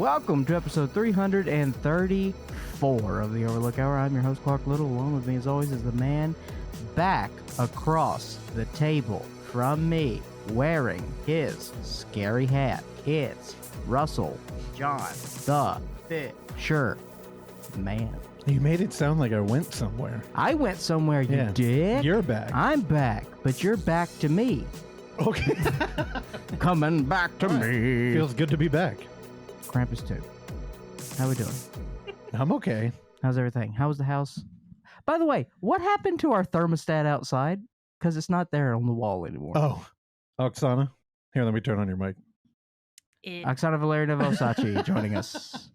Welcome to episode 334 of the Overlook Hour. I'm your host, Clark Little. Along with me, as always, is the man back across the table from me, wearing his scary hat. It's Russell John the Fisher Man. You made it sound like I went somewhere. I went somewhere, you did? You're back. I'm back, but you're back to me. Okay. Coming back to me. Feels good to be back. Krampus 2. How we doing? I'm okay. How's everything? How's the house? By the way, what happened to our thermostat outside? Because it's not there on the wall anymore. Oh, Oksana. Here, let me turn on your mic. Oksana Valeria Novosachi joining us.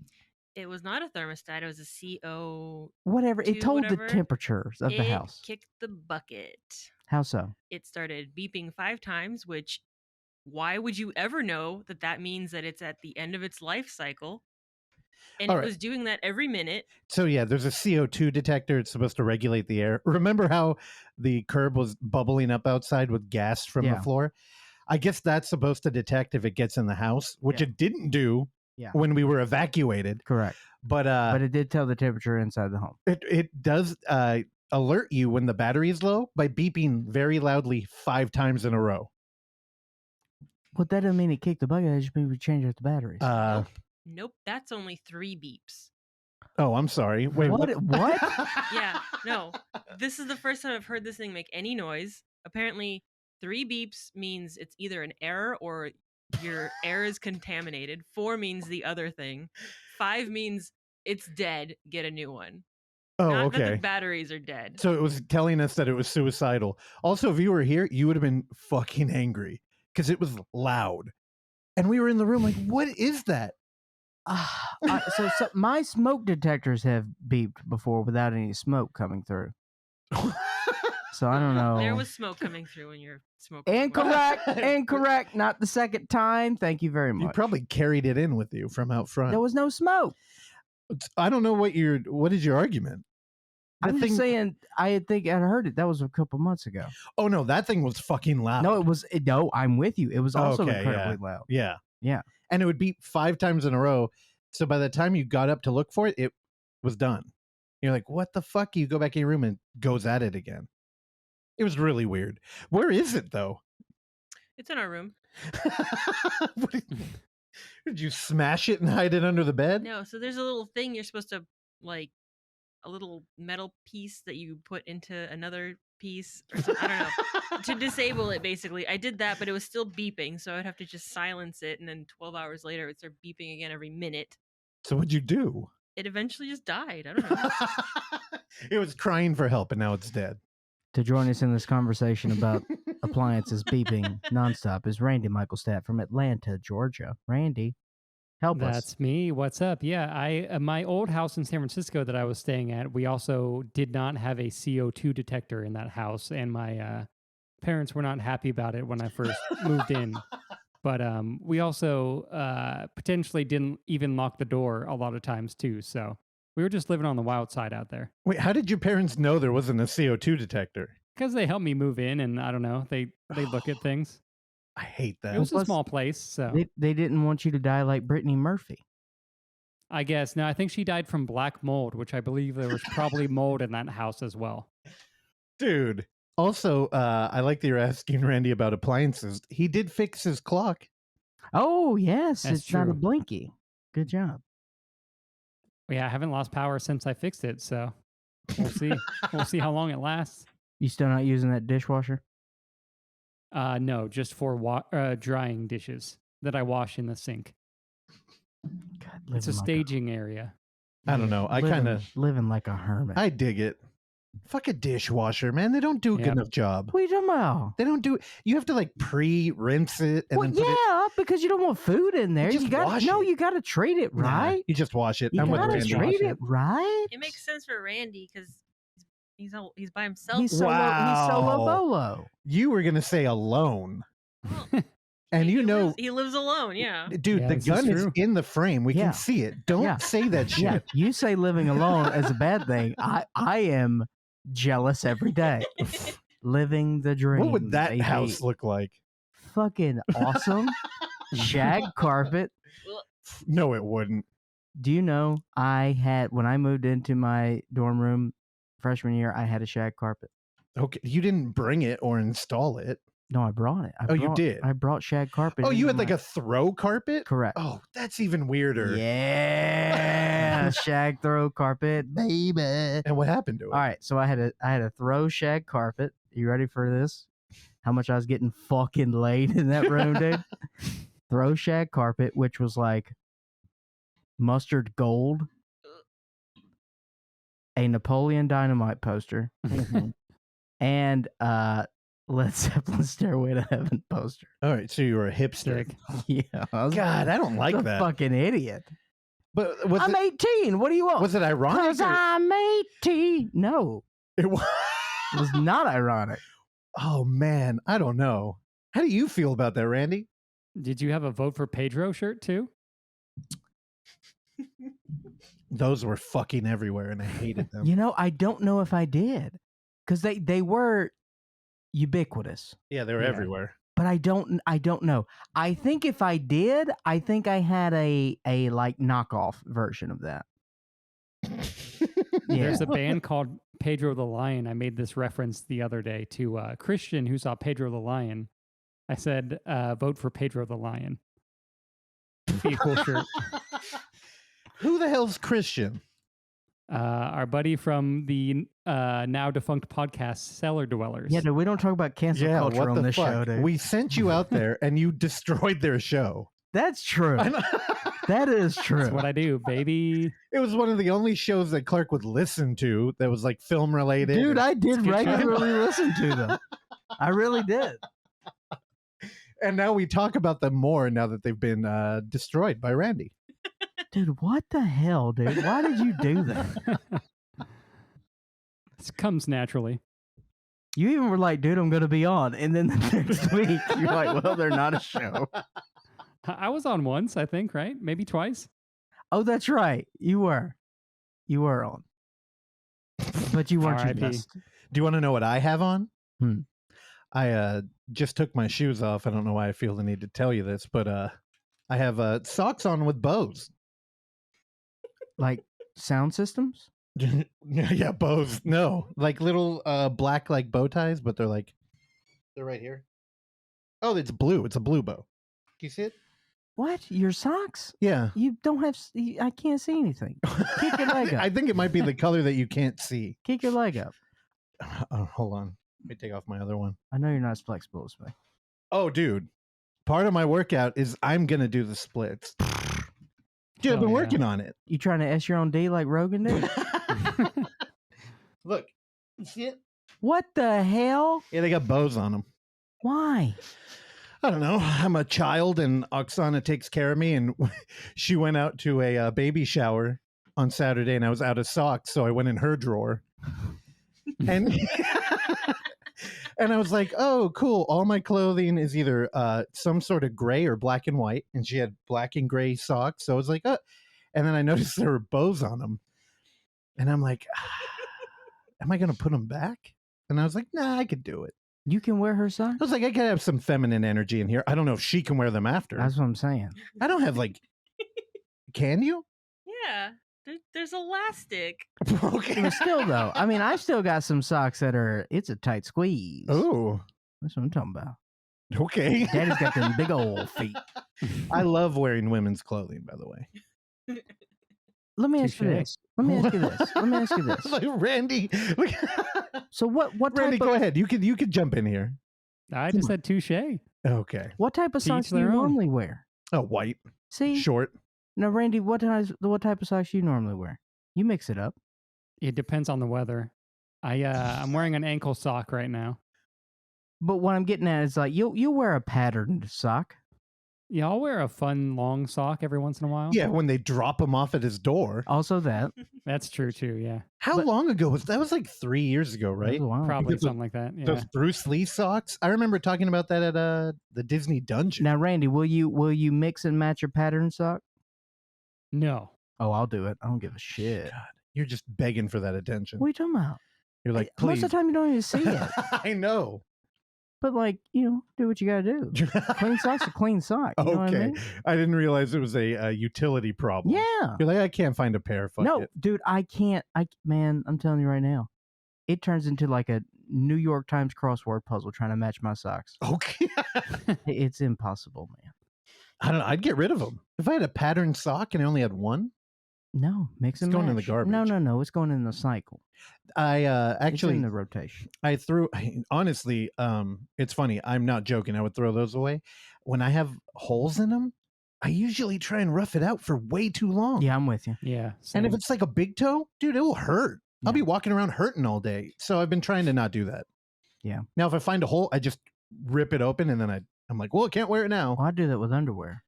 It was not a thermostat. It was a CO. Whatever. It told whatever. the temperatures of the house. It kicked the bucket. How so? It started beeping 5 times, which why would you ever know that that means that it's at the end of its life cycle? And All it right. was doing that every minute. So, yeah, there's a CO2 detector. It's supposed to regulate the air. Remember how the curb was bubbling up outside with gas from the floor? I guess that's supposed to detect if it gets in the house, which it didn't do when we were evacuated. Correct. But it did tell the temperature inside the home. It does alert you when the battery is low by beeping very loudly 5 times in a row. Well, that doesn't mean it kicked the bucket. It just means we changed out the batteries. Nope. That's only 3 beeps. Oh, I'm sorry. Wait, what? Yeah, no. This is the first time I've heard this thing make any noise. Apparently, 3 beeps means it's either an error or your air is contaminated. 4 means the other thing. 5 means it's dead. Get a new one. Oh, Not okay. that the batteries are dead. So it was telling us that it was suicidal. Also, if you were here, you would have been fucking angry because it was loud. And we were in the room like, what is that? So my smoke detectors have beeped before without any smoke coming through. So I don't know. There was smoke coming through when you're smoking. Incorrect. Not the second time. Thank you very much. You probably carried it in with you from out front. There was no smoke. I don't know what is your argument? I'm just saying, I think I heard it. That was a couple months ago. Oh no, that thing was fucking loud. No, no, I'm with you. It was also incredibly loud. Yeah. Yeah. And it would beep 5 times in a row. So by the time you got up to look for it, it was done. You're like, what the fuck? You go back in your room and it goes at it again. It was really weird. Where is it though? It's in our room. Did you smash it and hide it under the bed? No, so there's a little thing you're supposed to, like, a little metal piece that you put into another piece or something. I don't know. To disable it, basically. I did that, but it was still beeping, so I'd have to just silence it, and then 12 hours later, it would start beeping again every minute. So what'd you do? It eventually just died. I don't know. It was crying for help, and now it's dead. To join us in this conversation about appliances beeping nonstop is Randy Michaelstadt from Atlanta, Georgia. Randy, help us. That's me. What's up? Yeah, my old house in San Francisco that I was staying at, we also did not have a CO2 detector in that house, and my parents were not happy about it when I first moved in. But we also potentially didn't even lock the door a lot of times too, so we were just living on the wild side out there. Wait, how did your parents know there wasn't a CO2 detector? Because they helped me move in, and I don't know, they look at things. I hate that. It was a small place, so they didn't want you to die like Brittany Murphy. I guess. No, I think she died from black mold, which I believe there was probably mold in that house as well. Dude. Also, I like that you're asking Randy about appliances. He did fix his clock. Oh, yes. That's it's not a true. blinky. Good job. Yeah, I haven't lost power since I fixed it, so we'll see. We'll see how long it lasts. You still not using that dishwasher? No, just for drying dishes that I wash in the sink. God, It's a staging area. I don't know. I kind of living like a hermit. I dig it. Fuck a dishwasher, man. They don't do a good enough job. What are you talking about? They don't do. You have to like pre-rinse it and Well, then put it. because you don't want food in there. just wash it. You got to treat it right. Nah, you just wash it. You I'm with got to Randy. treat it right. It makes sense for Randy because he's by himself. He's solo bolo. You were gonna say alone, Well, and he lives alone. Yeah. dude, Yeah, the this is gun is true. in the frame. We can see it. Don't say that shit. Yeah, you say living alone is a bad thing. I am jealous every day. Living the dream. What would that baby. house look like? Fucking awesome. Shag carpet. Well, No, it wouldn't. Do you know when I moved into my dorm room freshman year, I had a shag carpet. Okay, you didn't bring it or install it. No, I brought it. You did? I brought shag carpet. Oh, you had like a throw carpet? Correct. Oh, that's even weirder. Yeah, shag throw carpet, baby. And what happened to it? All right, so I had a throw shag carpet. You ready for this? How much I was getting fucking laid in that room, dude? Throw shag carpet, which was like mustard gold, a Napoleon Dynamite poster, and Led Zeppelin Stairway to Heaven poster. All right, so you were a hipster. Yeah. God, I don't like that. Fucking idiot. But I'm 18. What do you want? Was it ironic? Because I'm 18. No. It was. It was not ironic. Oh, man. I don't know. How do you feel about that, Randy? Did you have a Vote for Pedro shirt too? Those were fucking everywhere, and I hated them. You know, I don't know if I did. Because they were ubiquitous. Yeah, they were everywhere. But I don't know. I think if I did, I think I had a like knockoff version of that. There's a band called Pedro the Lion. I made this reference the other day to Christian who saw Pedro the Lion. I said, vote for Pedro the Lion. Be a cool shirt. Who the hell's Christian? Our buddy from the now defunct podcast Cellar Dwellers. Yeah, dude, we don't talk about cancel culture on this show, dude. We sent you out there and you destroyed their show. That's true. That is true. That's what I do, baby. It was one of the only shows that Clark would listen to that was like film related. Dude, I did regularly listen to them. I really did. And now we talk about them more now that they've been destroyed by Randy. Dude, what the hell, dude? Why did you do that? This comes naturally. You even were like, dude, I'm going to be on. And then the next week, you're like, well, they're not a show. I was on once, I think, right? Maybe twice. Oh, that's right. You were. You were on. But you weren't your best. Do you want to know what I have on? I just took my shoes off. I don't know why I feel the need to tell you this, but I have socks on with bows. Like sound systems? Yeah, bows. No, like little black like bow ties, but they're right here. Oh, it's blue. It's a blue bow. Can you see it? What? Your socks? Yeah. You don't have. I can't see anything. Kick your leg up. I think it might be the color that you can't see. Kick your leg up. Oh, hold on. Let me take off my other one. I know you're not as flexible as me. Oh, dude. Part of my workout is I'm going to do the splits. Dude, I've been working on it. You trying to S your own D like Rogan did? Look. You see it? What the hell? Yeah, they got bows on them. Why? I don't know. I'm a child and Oksana takes care of me, and she went out to a baby shower on Saturday and I was out of socks, so I went in her drawer. And and I was like, oh, cool. All my clothing is either some sort of gray or black and white. And she had black and gray socks. So I was like, oh. And then I noticed there were bows on them. And I'm like, am I going to put them back? And I was like, nah, I could do it. You can wear her socks? I was like, I could have some feminine energy in here. I don't know if she can wear them after. That's what I'm saying. I don't have can you? Yeah. There's elastic. Okay. But still, though, I mean, I've still got some socks that it's a tight squeeze. Oh. That's what I'm talking about. Okay. Daddy's got them big old feet. I love wearing women's clothing, by the way. Let me ask you this. Let me ask you this. Like, Randy. So what Randy, type go of, ahead. You could jump in here. I just said touche. Okay. what type of To each socks do you their own. normally wear? Oh, white, See? short. Now, Randy, what type of socks do you normally wear? You mix it up. It depends on the weather. I'm wearing an ankle sock right now. But what I'm getting at is like you'll wear a patterned sock. Yeah, I'll wear a fun long sock every once in a while. Yeah, when they drop him off at his door. Also that. That's true too, yeah. How long ago was that? Was like 3 years ago, That right? was a while. Probably Because something like that. Yeah. Those Bruce Lee socks. I remember talking about that at the Disney Dungeon. Now, Randy, will you mix and match your pattern sock? No. Oh, I'll do it. I don't give a shit. God, you're just begging for that attention. What are you talking about? You're like, Most please. of the time you don't even see it. I know. But like, do what you gotta do. Clean sock's a clean sock. You know what I mean? I didn't realize it was a utility problem. Yeah. You're like, I can't find a pair. Fuck No, it. dude, I can't. Man, I'm telling you right now, it turns into like a New York Times crossword puzzle trying to match my socks. Okay. It's impossible, man. I don't know. I'd get rid of them. If I had a patterned sock and I only had one. No, mix and It's going in the match. garbage. No. It's going in the cycle. I It's actually in the rotation. I threw honestly, it's funny. I'm not joking. I would throw those away. When I have holes in them, I usually try and rough it out for way too long. Yeah, I'm with you. Yeah. And if same. it's like a big toe, dude, it will hurt. I'll be walking around hurting all day. So I've been trying to not do that. Yeah. Now, if I find a hole, I just rip it open and then I'm like, well, I can't wear it now. Well, I do that with underwear.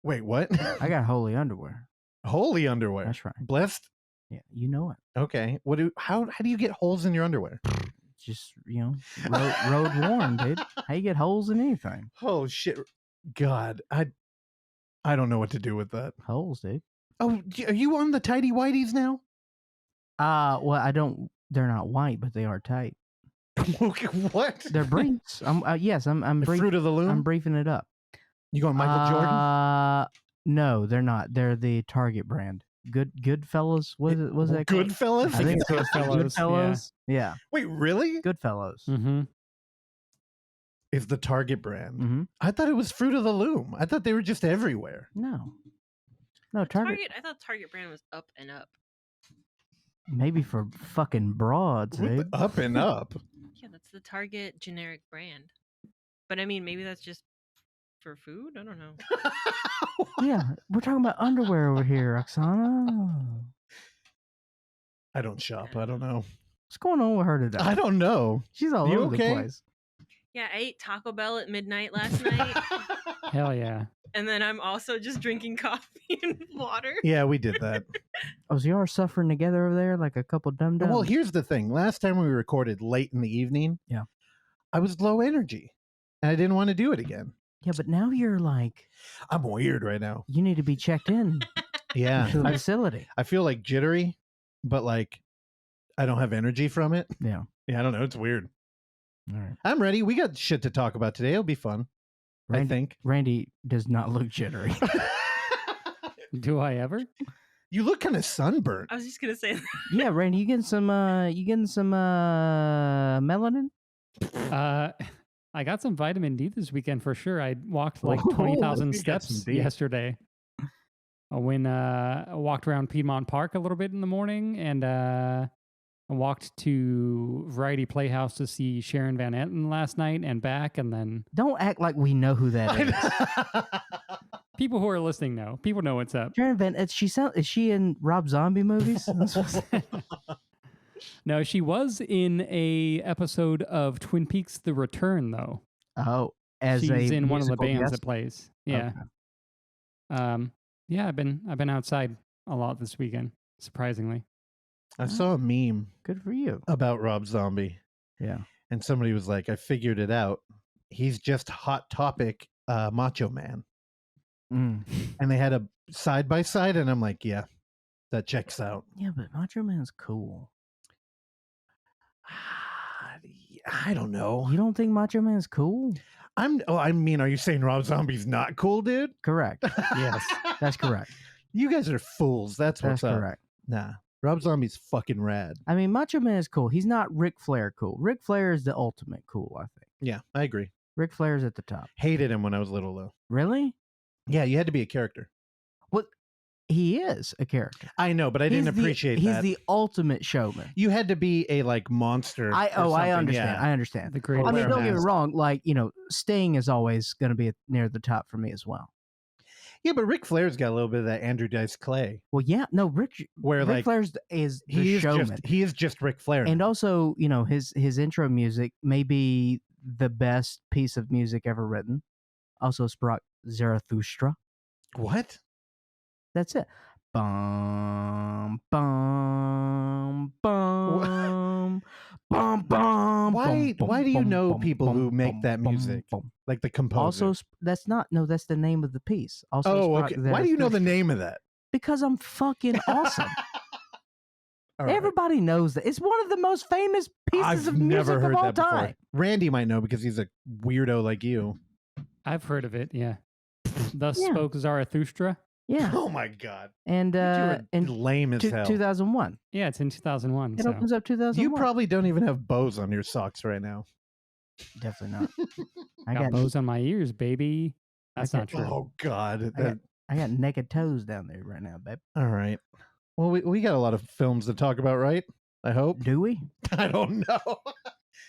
Wait, what? I got holy underwear. Holy underwear. That's right. Blessed. Yeah, you know it. Okay. How do you get holes in your underwear? Just road worn, dude. How you get holes in anything? Oh shit. God, I don't know what to do with that. Holes, dude. Oh, are you on the tidy whities now? Well, I don't. They're not white, but they are tight. What? They're briefs. Yes, I'm The brief. Fruit of the Loom. I'm briefing it up. You going Michael Jordan? No, they're not. They're the Target brand. Goodfellas. Was it that called? Goodfellas? I think it's Goodfellas, Goodfellas. Yeah. Wait, really? Goodfellas. Mm-hmm. Is the Target brand? Mm-hmm. I thought it was Fruit of the Loom. I thought they were just everywhere. No, Target. I thought Target brand was Up and Up. Maybe for fucking broads, What the- dude. up and up. Yeah, that's the Target generic brand. But I mean, maybe that's just for food. I don't know. Yeah, we're talking about underwear over here, Oksana. I don't shop. I don't know. What's going on with her today? I don't know. She's all You over okay? the place. Yeah, I ate Taco Bell at midnight last night, Hell yeah. and then I'm also just drinking coffee and water. Yeah, we did that. Oh, so you are suffering together over there like a couple dum-dums? Well, here's the thing. Last time we recorded late in the evening, Yeah. I was low energy, and I didn't want to do it again. Yeah, but now you're like, I'm weird right now. you need to be checked in Yeah, to the facility. I feel like jittery, but like I don't have energy from it. Yeah. Yeah, I don't know. It's weird. All right. I'm ready. We got shit to talk about today. It'll be fun. I think. Randy does not look jittery. Do I ever? You look kind of sunburnt. I was just gonna say that. Yeah, Randy, you getting some melanin? I got some vitamin D this weekend for sure. I walked like Oh, 20,000 you got some steps D. yesterday. I walked around Piedmont Park a little bit in the morning, and I walked to Variety Playhouse to see Sharon Van Etten last night and back, and then Don't act like we know who that is. people who are listening know. People know what's up. Sharon Van, is she in Rob Zombie movies? No, she was in a episode of Twin Peaks: The Return, though. Oh, as She's in one of the musical bands guest? that plays. Yeah. Yeah, I've been outside a lot this weekend, surprisingly. I saw a meme Good for you. about Rob Zombie, Yeah. and somebody was like, "I figured it out. He's just Hot Topic Macho Man." Mm. And they had a side by side, and I'm like, "Yeah, that checks out." Yeah, but Macho Man's cool. I don't know. You don't think Macho Man's cool? I mean, are you saying Rob Zombie's not cool, dude? Correct. Yes. That's correct. You guys are fools. That's what's That's up. correct. Nah, Rob Zombie's fucking rad. I mean, Macho Man is cool. He's not Ric Flair cool. Ric Flair is the ultimate cool, I think. Yeah, I agree. Ric Flair's at the top. Hated him when I was little, though. Really? Yeah, you had to be a character. He is a character. I know, but I didn't appreciate He's that. the ultimate showman. You had to be a like monster. I understand. Yeah. I understand. The great. I mean, wear a don't get me mask. wrong. Like, Sting is always going to be near the top for me as well. Yeah, but Ric Flair's got a little bit of that Andrew Dice Clay, Well, yeah, no, Ric where Ric like Flair's is the he is showman. he is just Ric Flair. And now. also, his intro music may be the best piece of music ever written. Also, Sprach Zarathustra. What? That's it. Bum, bum, bum, bum, bum. Why do you know bum, people who bum, make bum, that bum, music? bum. Like the composer. Also, that's the name of the piece. Also, oh, Sprach okay. Why do you know the Zarathustra. name of that? Because I'm fucking awesome. All right. Everybody knows that. It's one of the most famous pieces I've of music never heard of all that before. time. Randy might know because he's a weirdo like you. I've heard of it. Yeah. Thus Yeah. spoke Zarathustra. Yeah. Oh my god. And You're lame as hell. 2001. Yeah, it's in 2001. It so. opens up 2001. You probably don't even have bows on your socks right now. Definitely not. I got bows on my ears, baby. That's not true. Oh god. I got naked toes down there right now, babe. All right. Well, we got a lot of films to talk about, right? I hope. Do we? I don't know.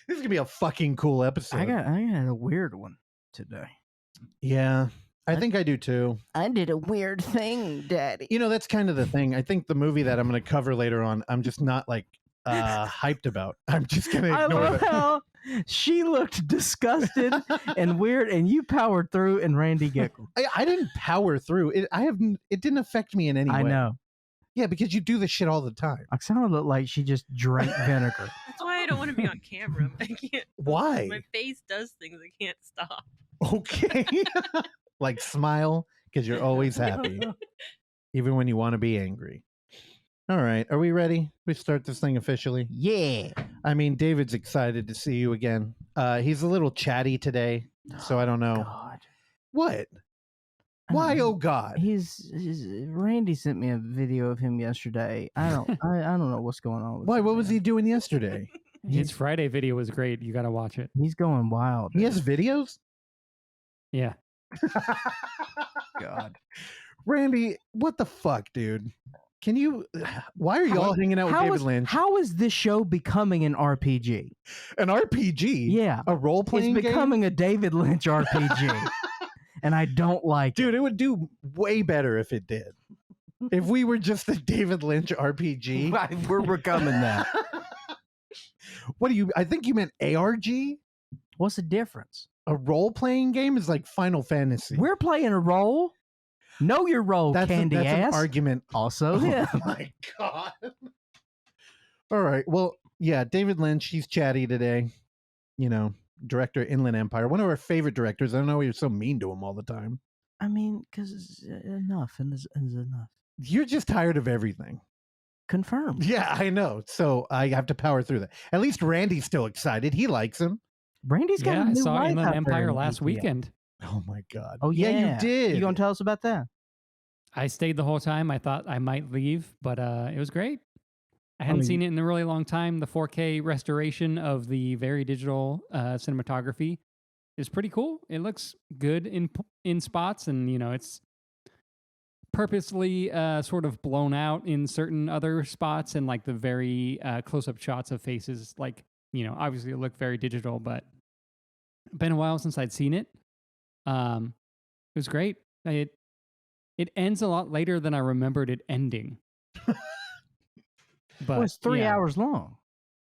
This is gonna be a fucking cool episode. I got a weird one today. Yeah, I think I do too. I did a weird thing, Daddy. You know, that's kind of the thing. I think the movie that I'm going to cover later on, I'm just not like hyped about. I'm just going to I ignore love it. how she looked disgusted and weird, and you powered through, and Randy giggled. I didn't power through it. It didn't affect me in any way. I know. Yeah, because you do this shit all the time. Oksana looked like she just drank vinegar. That's why I don't want to be on camera. I can't. Why? My face does things I can't stop. Okay. Like smile because you're always happy, even when you want to be angry. All right. Are we ready? We start this thing officially? Yeah. I mean, David's excited to see you again. He's a little chatty today, so I don't know. God. What? I Why, don't know. oh God? He's Randy sent me a video of him yesterday. I don't know what's going on with Why? him, What was man. he doing yesterday? His Friday video was great. You got to watch it. He's going wild. He has videos? Yeah. God. Randy, what the fuck, dude? Can you... Why are you all hanging out with David Lynch? How is this show becoming an RPG? An RPG? Yeah. A role-playing It's game? becoming a David Lynch RPG. And I don't like Dude, it would do way better if it did. If we were just a David Lynch RPG. it. We're becoming that. What do you... I think you meant ARG? What's the difference? A role-playing game is like Final Fantasy. We're playing a role. Know your role, that's candy that's ass. an argument. Also, yeah. Oh my God. All right. Well, yeah, David Lynch, he's chatty today. You know, director of Inland Empire. One of our favorite directors. I don't know why you're so mean to him all the time. I mean, because enough is enough. You're just tired of everything. Confirmed. Yeah, I know. So I have to power through that. At least Randy's still excited. He likes him. Randy's got Yeah, a I new saw wife Inland out there Empire in last GTA. weekend. Oh my God. Oh yeah, you did. You gonna tell us about that? I stayed the whole time. I thought I might leave, but it was great. I hadn't seen it in a really long time. The 4K restoration of the very digital cinematography is pretty cool. It looks good in spots, and you know it's purposely sort of blown out in certain other spots, and like the very close-up shots of faces, like you know, obviously it looked very digital, but been a while since I'd seen it. It was great. It ends a lot later than I remembered it ending. But Well, it's 3 yeah. hours long.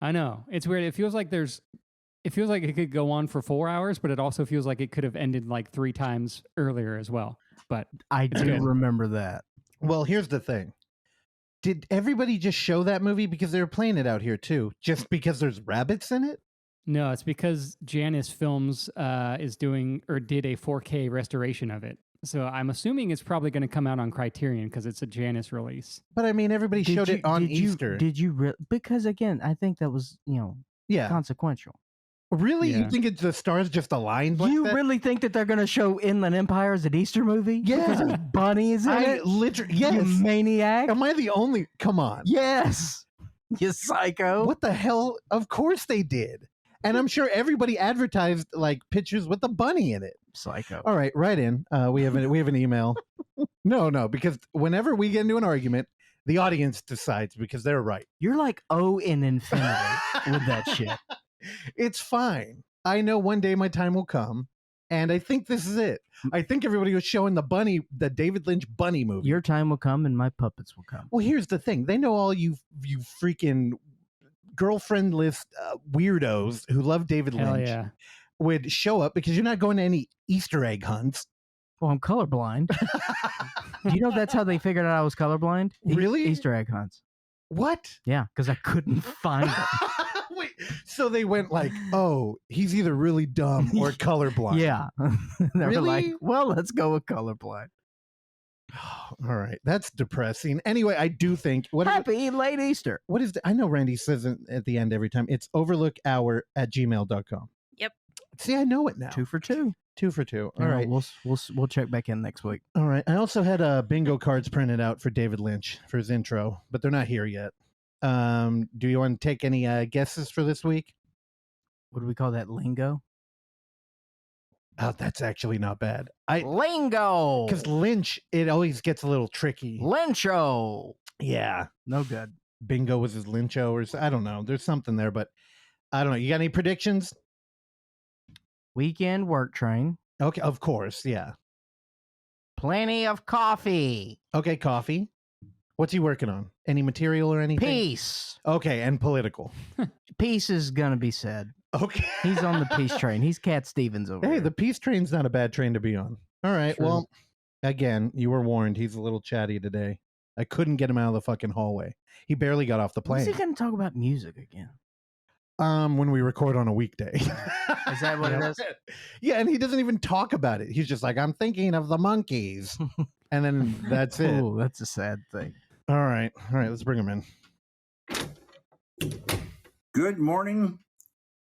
I know. It's weird. It feels like it could go on for 4 hours, but it also feels like it could have ended like 3 times earlier as well. But I do good. remember that. Well, here's the thing. Did everybody just show that movie because they were playing it out here too? Just because there's rabbits in it? no, it's because Janus Films is doing or did a 4K restoration of it. So I'm assuming it's probably going to come out on Criterion because it's a Janus release. But I mean, everybody showed it on did Easter. Did you because again, I think that was, Yeah. consequential. Really? Yeah. You think the stars just aligned like You that? really think that they're going to show Inland Empire as an Easter movie? Because Yeah. there's bunnies in I it? literally, You yes. maniac? Am I the only? Come on. Yes. You psycho. What the hell? Of course they did. And I'm sure everybody advertised like pictures with the bunny in it. Psycho. All right, right in. We have an email. No, because whenever we get into an argument, the audience decides because they're right. You're like O in infinity with that shit. It's fine. I know one day my time will come, and I think this is it. I think everybody was showing the David Lynch bunny movie. Your time will come and my puppets will come. Well, here's the thing. They know all you freaking girlfriendless weirdos who love David Hell Lynch yeah. would show up because you're not going to any Easter egg hunts. Well, I'm colorblind. Do you know that's how they figured out I was colorblind? Really? Easter egg hunts. What? Yeah, because I couldn't find it. Wait, so they went like, oh, he's either really dumb or colorblind. Yeah. They were like, Really? well, let's go with colorblind. All right. That's depressing. Anyway, I do think... Happy late Easter. What is I know Randy says it at the end every time. It's overlookhour@gmail.com. Yep. See, I know it now. 2 for 2. 2 for 2. All right. We'll check back in next week. All right. I also had bingo cards printed out for David Lynch for his intro, but they're not here yet. Do you want to take any guesses for this week? What do we call that? Lingo? Oh, that's actually not bad. Lingo! Because Lynch, it always gets a little tricky. Lyncho! Yeah. No good. Bingo was his Lyncho, or I don't know. There's something there, but I don't know. You got any predictions? Weekend work train. Okay, of course. Yeah. Plenty of coffee. Okay, coffee. What's he working on? Any material or anything? Peace. Okay, and political. Peace is gonna be said. Okay. He's on the peace train. He's Cat Stevens over Hey, there. the peace train's not a bad train to be on. All right. True. Well, again, you were warned. He's a little chatty today. I couldn't get him out of the fucking hallway. He barely got off the When's plane. he gonna talk about music again? When we record on a weekday. Is that what it is? Yeah, and he doesn't even talk about it. He's just like, I'm thinking of the monkeys. And then that's it. Oh, that's a sad thing. All right, let's bring him in. Good morning.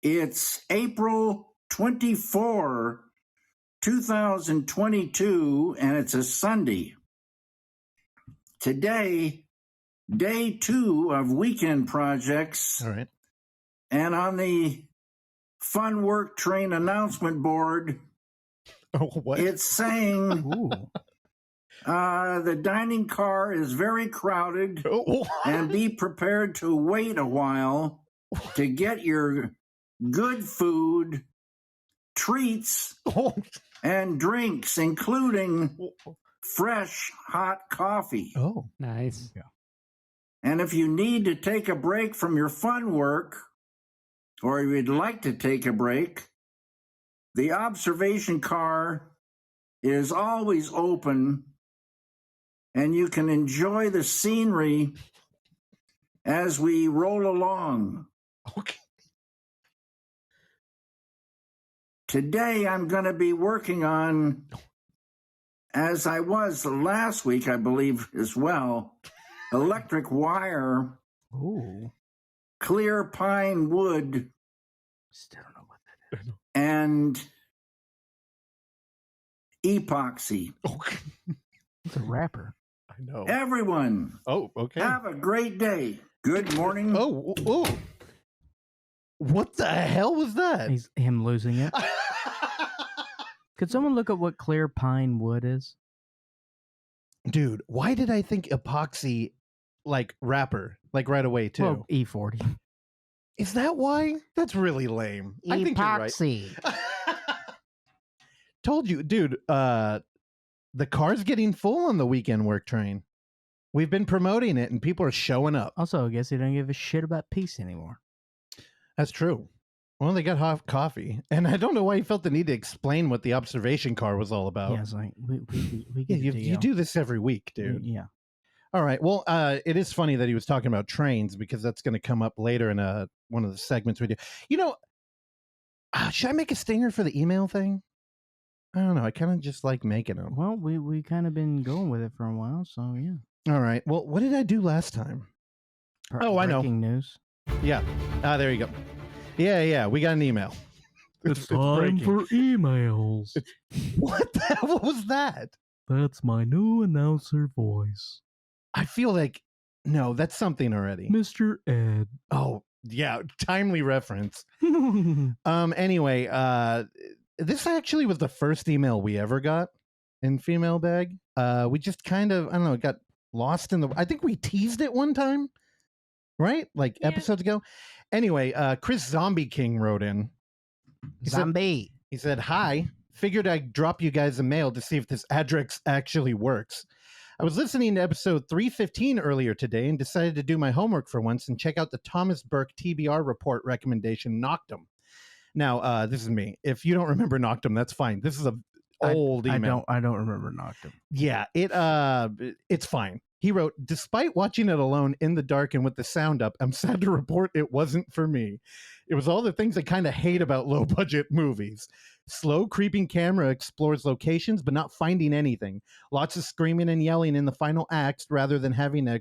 It's April 24, 2022, and it's a Sunday. Today, day 2 of weekend projects. All right. And on the Fun Work Train announcement board, Oh, what? it's saying Ooh. the dining car is very crowded Oh, and be prepared to wait a while to get your good food, treats, oh. and drinks, including fresh hot coffee. Oh. Nice. And if you need to take a break from your fun work, or you'd like to take a break, the observation car is always open, and you can enjoy the scenery as we roll along. Okay. Today, I'm going to be working on, as I was last week, I believe, as well, electric wire, Ooh. clear pine wood, Still don't know what that is. and epoxy. Okay. It's a rapper. I know. Everyone, Oh, okay. have a great day. Good morning. Oh. What the hell was that? He's him losing it. Could someone look up what clear pine wood is? Dude, why did I think epoxy like wrapper like right away too? Well, E40. Is that why? That's really lame. I think you're right. Epoxy. Told you, dude, the car's getting full on the weekend work train. We've been promoting it and people are showing up. Also, I guess he don't give a shit about peace anymore. That's true. Well, they got hot coffee. And I don't know why he felt the need to explain what the observation car was all about. Yeah, it's like we Yeah, get it, you do this every week, dude. Yeah. All right. Well, it is funny that he was talking about trains because that's going to come up later in one of the segments we do. You know, should I make a stinger for the email thing? I don't know. I kind of just like making them. Well, we kind of been going with it for a while, so yeah. All right. Well, what did I do last time? Oh, I know. Breaking news. Yeah. There you go. Yeah. We got an email. It's breaking. for emails. What the hell was that? That's my new announcer voice. I feel like, no, that's something already. Mr. Ed. Oh, yeah. Timely reference. Anyway, this actually was the first email we ever got in Female Bag. We just kind of, I don't know, it got lost in I think we teased it one time, right? Like episodes ago. Anyway, Chris Zombie King wrote in. Zombie. He said, hi, figured I'd drop you guys a mail to see if this address actually works. I was listening to episode 315 earlier today and decided to do my homework for once and check out the Thomas Burke TBR report recommendation, Noctum. Now, this is me. If you don't remember Noctum, that's fine. This is a old email. I don't remember Noctum. Yeah, it's fine. He wrote, despite watching it alone in the dark and with the sound up, I'm sad to report it wasn't for me. It was all the things I kind of hate about low budget movies. Slow creeping camera explores locations, but not finding anything. Lots of screaming and yelling in the final acts rather than having a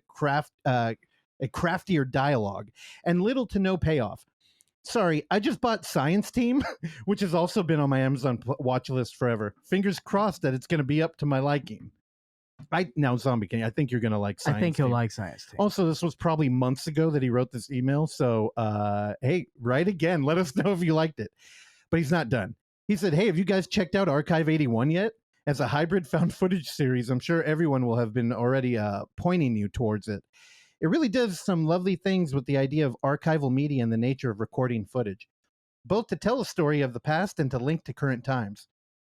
craftier dialogue, and little to no payoff. Sorry, I just bought Science Team, which has also been on my Amazon watch list forever. Fingers crossed that it's going to be up to my liking. Now, Zombie King, I think you're going to like Science Team. I think he'll like Science Team. Also, this was probably months ago that he wrote this email. So, hey, write again. Let us know if you liked it. But he's not done. He said, hey, have you guys checked out Archive 81 yet? As a hybrid found footage series, I'm sure everyone will have been already pointing you towards it. It really does some lovely things with the idea of archival media and the nature of recording footage, both to tell a story of the past and to link to current times.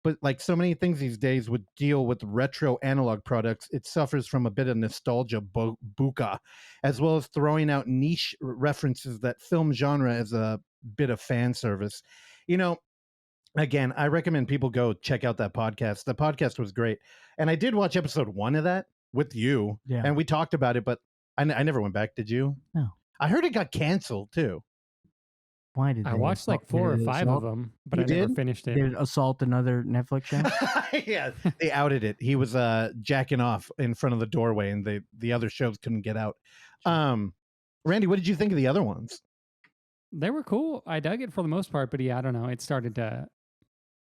But like so many things these days would deal with retro analog products, it suffers from a bit of nostalgia buka, as well as throwing out niche references that film genre as a bit of fan service. You know, again, I recommend people go check out that podcast. The podcast was great. And I did watch episode 1 of that with you. Yeah. And we talked about it, but I never went back. Did you? No. I heard it got canceled too. Why did I watched like 4 or 5 of them, but You I never did? finished it. Did it assault another Netflix show? Yeah, they outed it. He was jacking off in front of the doorway, and the other shows couldn't get out. Randy, what did you think of the other ones? They were cool. I dug it for the most part, but yeah, I don't know. It started to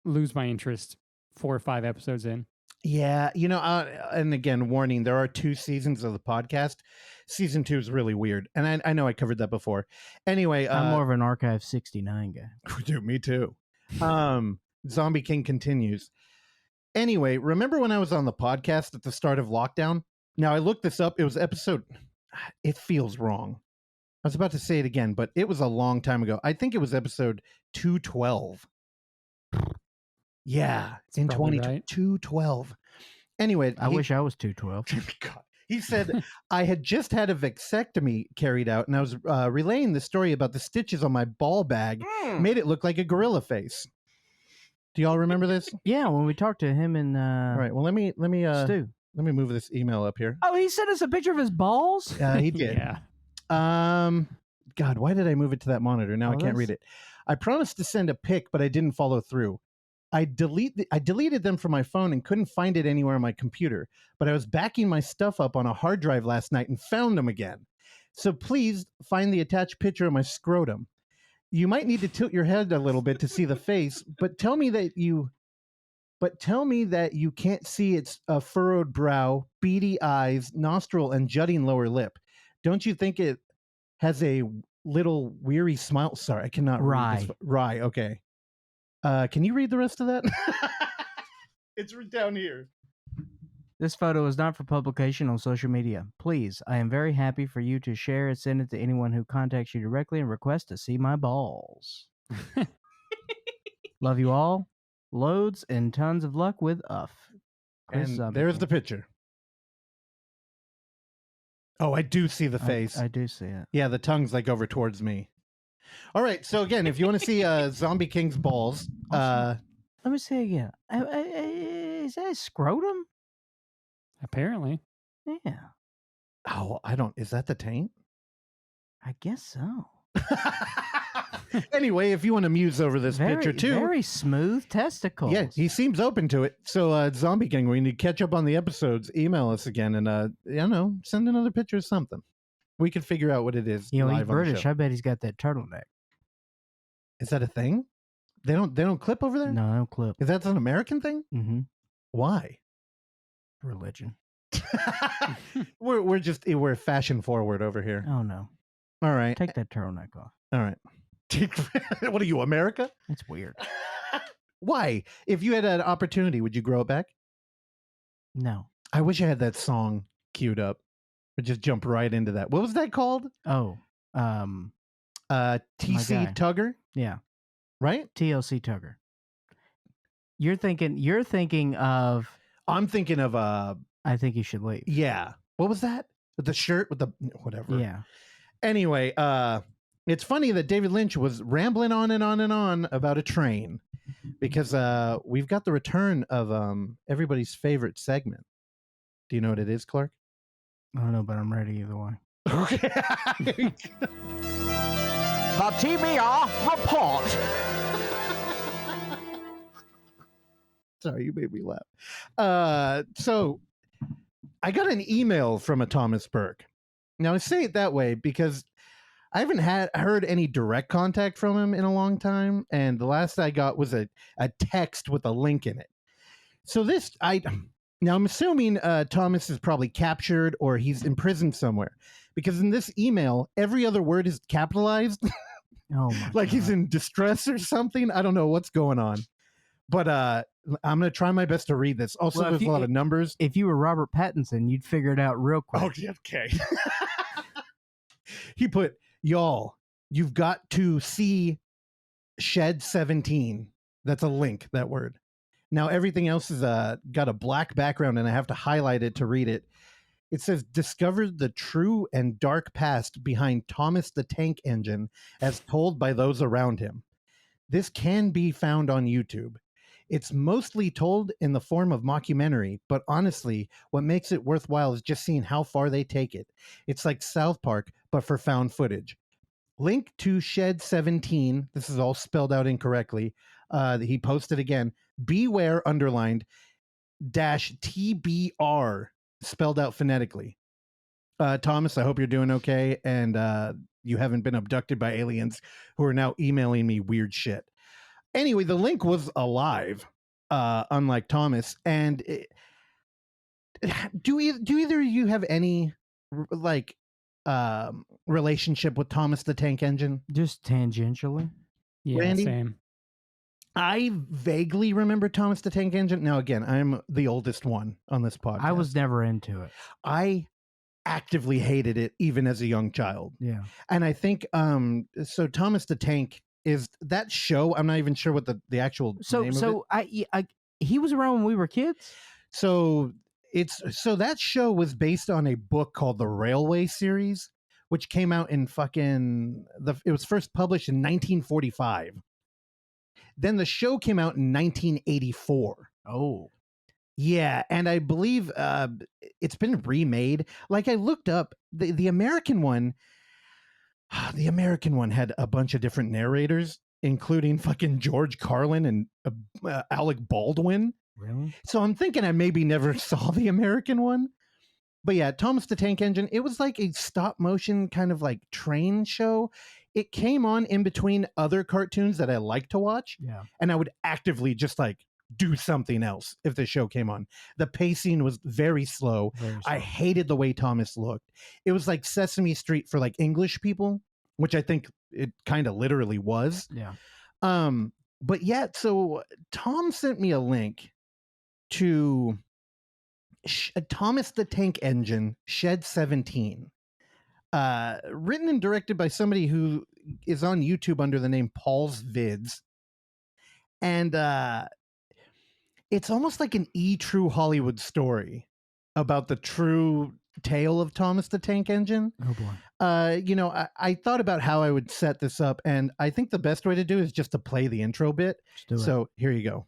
lose my interest 4 or 5 episodes in. Yeah, you know, and again, warning, there are 2 seasons of the podcast. Season 2 is really weird. And I know I covered that before. Anyway. I'm more of an Archive 69 guy. Dude, me too. Zombie King continues. Anyway, remember when I was on the podcast at the start of lockdown? Now, I looked this up. It was episode... It feels wrong. I was about to say it again, but it was a long time ago. I think it was episode 212. Yeah, That's in probably right. 212. Anyway, I wish I was 212. God. He said, I had just had a vasectomy carried out, and I was relaying the story about the stitches on my ball bag, made it look like a gorilla face. Do y'all remember this? Yeah, when we talked to him and All right. Well, let me Stu. let me move this email up here. Oh, he sent us a picture of his balls? He did. Yeah. God, why did I move it to that monitor? Now I can't read it. I promised to send a pic, but I didn't follow through. I deleted them from my phone and couldn't find it anywhere on my computer, but I was backing my stuff up on a hard drive last night and found them again. So please find the attached picture of my scrotum. You might need to tilt your head a little bit to see the face, but tell me that you can't see its furrowed brow, beady eyes, nostril, and jutting lower lip. Don't you think it has a little weary smile? Sorry, I cannot read this. Rye, okay. Can you read the rest of that? It's down here. This photo is not for publication on social media. Please, I am very happy for you to share and send it to anyone who contacts you directly and requests to see my balls. Love you all. Loads and tons of luck with UF. And there's the picture. Oh, I do see the face. I do see it. Yeah, the tongue's like over towards me. All right, so again, if you want to see Zombie King's balls, let me see again. Is that a scrotum? Apparently. Yeah. Oh, is that the taint? I guess so. Anyway, if you want to muse over this picture too. Very smooth testicles. Yeah, he seems open to it. So, Zombie King, we need to catch up on the episodes. Email us again and, send another picture of something. We can figure out what it is. You know, he's live on the British. show. I bet he's got that turtleneck. Is that a thing? They don't clip over there? No, they don't clip. Is that an American thing? Mm-hmm. Why? Religion. We're fashion forward over here. Oh, no. All right. Take that turtleneck off. All right. What are you, America? It's weird. Why? If you had an opportunity, would you grow it back? No. I wish I had that song queued up. Or just jump right into that. What was that called? Oh. TC guy. Tugger? Yeah. Right? TLC Tugger. You're thinking of I'm thinking of I Think You Should Leave. Yeah. What was that? With the shirt with the whatever. Yeah. Anyway, it's funny that David Lynch was rambling on and on and on about a train because we've got the return of everybody's favorite segment. Do you know what it is, Clark? I don't know, but I'm ready either way. Okay. The TBR report. Sorry, you made me laugh. So I got an email from a Thomas Burke. Now I say it that way because I haven't heard any direct contact from him in a long time, and the last I got was a text with a link in it. So now I'm assuming Thomas is probably captured or he's imprisoned somewhere, because in this email every other word is capitalized. Oh my Like God. he's in distress or something. I don't know what's going on, but I'm gonna try my best to read this. Also, Well, there's a lot of numbers. If you were Robert Pattinson, you'd figure it out real quick. Oh, yeah, okay. He put, y'all, you've got to see Shed 17. That's a link, that word. Now, everything else is got a black background, and I have to highlight it to read it. It says, discover the true and dark past behind Thomas the Tank Engine as told by those around him. This can be found on YouTube. It's mostly told in the form of mockumentary, but honestly, what makes it worthwhile is just seeing how far they take it. It's like South Park, but for found footage. Link to Shed 17. This is all spelled out incorrectly. He posted again. Beware underlined -TBR spelled out phonetically. Thomas, I hope you're doing okay, and you haven't been abducted by aliens who are now emailing me weird shit. Anyway, the link was alive, unlike Thomas. And do either of you have any relationship with Thomas the Tank Engine? Just tangentially. Yeah, Randy? same. I vaguely remember Thomas the Tank Engine. Now, again, I'm the oldest one on this podcast. I was never into it. I actively hated it even as a young child. Yeah. And I think so Thomas the Tank is that show. I'm not even sure what the actual name of it. He was around when we were kids. So that show was based on a book called the Railway Series, which came out in it was first published in 1945. Then the show came out in 1984. Oh. Yeah, and I believe it's been remade. Like I looked up the American one. The American one had a bunch of different narrators, including fucking George Carlin and Alec Baldwin. Really? So I'm thinking I maybe never saw the American one. But yeah, Thomas the Tank Engine, it was like a stop motion kind of like train show. It came on in between other cartoons that I like to watch. Yeah. And I would actively just like do something else if the show came on. The pacing was very slow. I hated the way Thomas looked. It was like Sesame Street for like English people, which I think it kind of literally was. Yeah. But yeah, so Tom sent me a link to Thomas the Tank Engine, Shed 17. Written and directed by somebody who is on YouTube under the name Paul's Vids. And it's almost like an true Hollywood story about the true tale of Thomas the Tank Engine. Oh boy. I thought about how I would set this up, and I think the best way to do is just to play the intro bit. So here you go.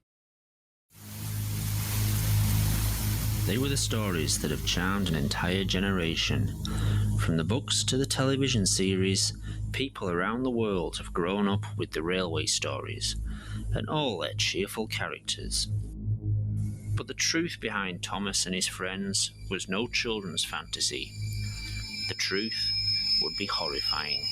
They were the stories that have charmed an entire generation. From the books to the television series, people around the world have grown up with the railway stories, and all their cheerful characters. But the truth behind Thomas and his friends was no children's fantasy. The truth would be horrifying.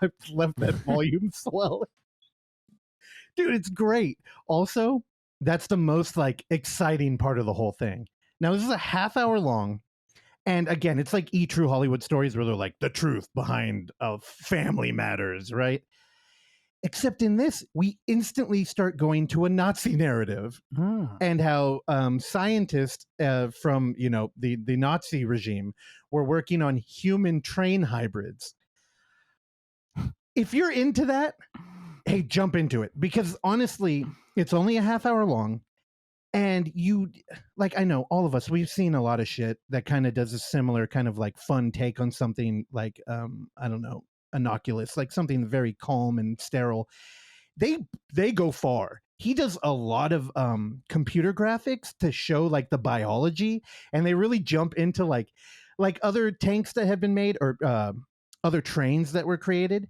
I've left that volume swelling. Dude, it's great. Also, that's the most like exciting part of the whole thing. Now, this is a half hour long. And again, it's like true Hollywood stories where they're like the truth behind family matters, right? Except in this, we instantly start going to a Nazi narrative and how scientists from, the Nazi regime were working on human train hybrids. If you're into that, hey, jump into it, because honestly, it's only a half hour long. And I know all of us, we've seen a lot of shit that kind of does a similar kind of like fun take on something like, I don't know, innocuous, like something very calm and sterile. They go far. he does a lot of computer graphics to show like the biology, and they really jump into like other tanks that have been made or other trains that were created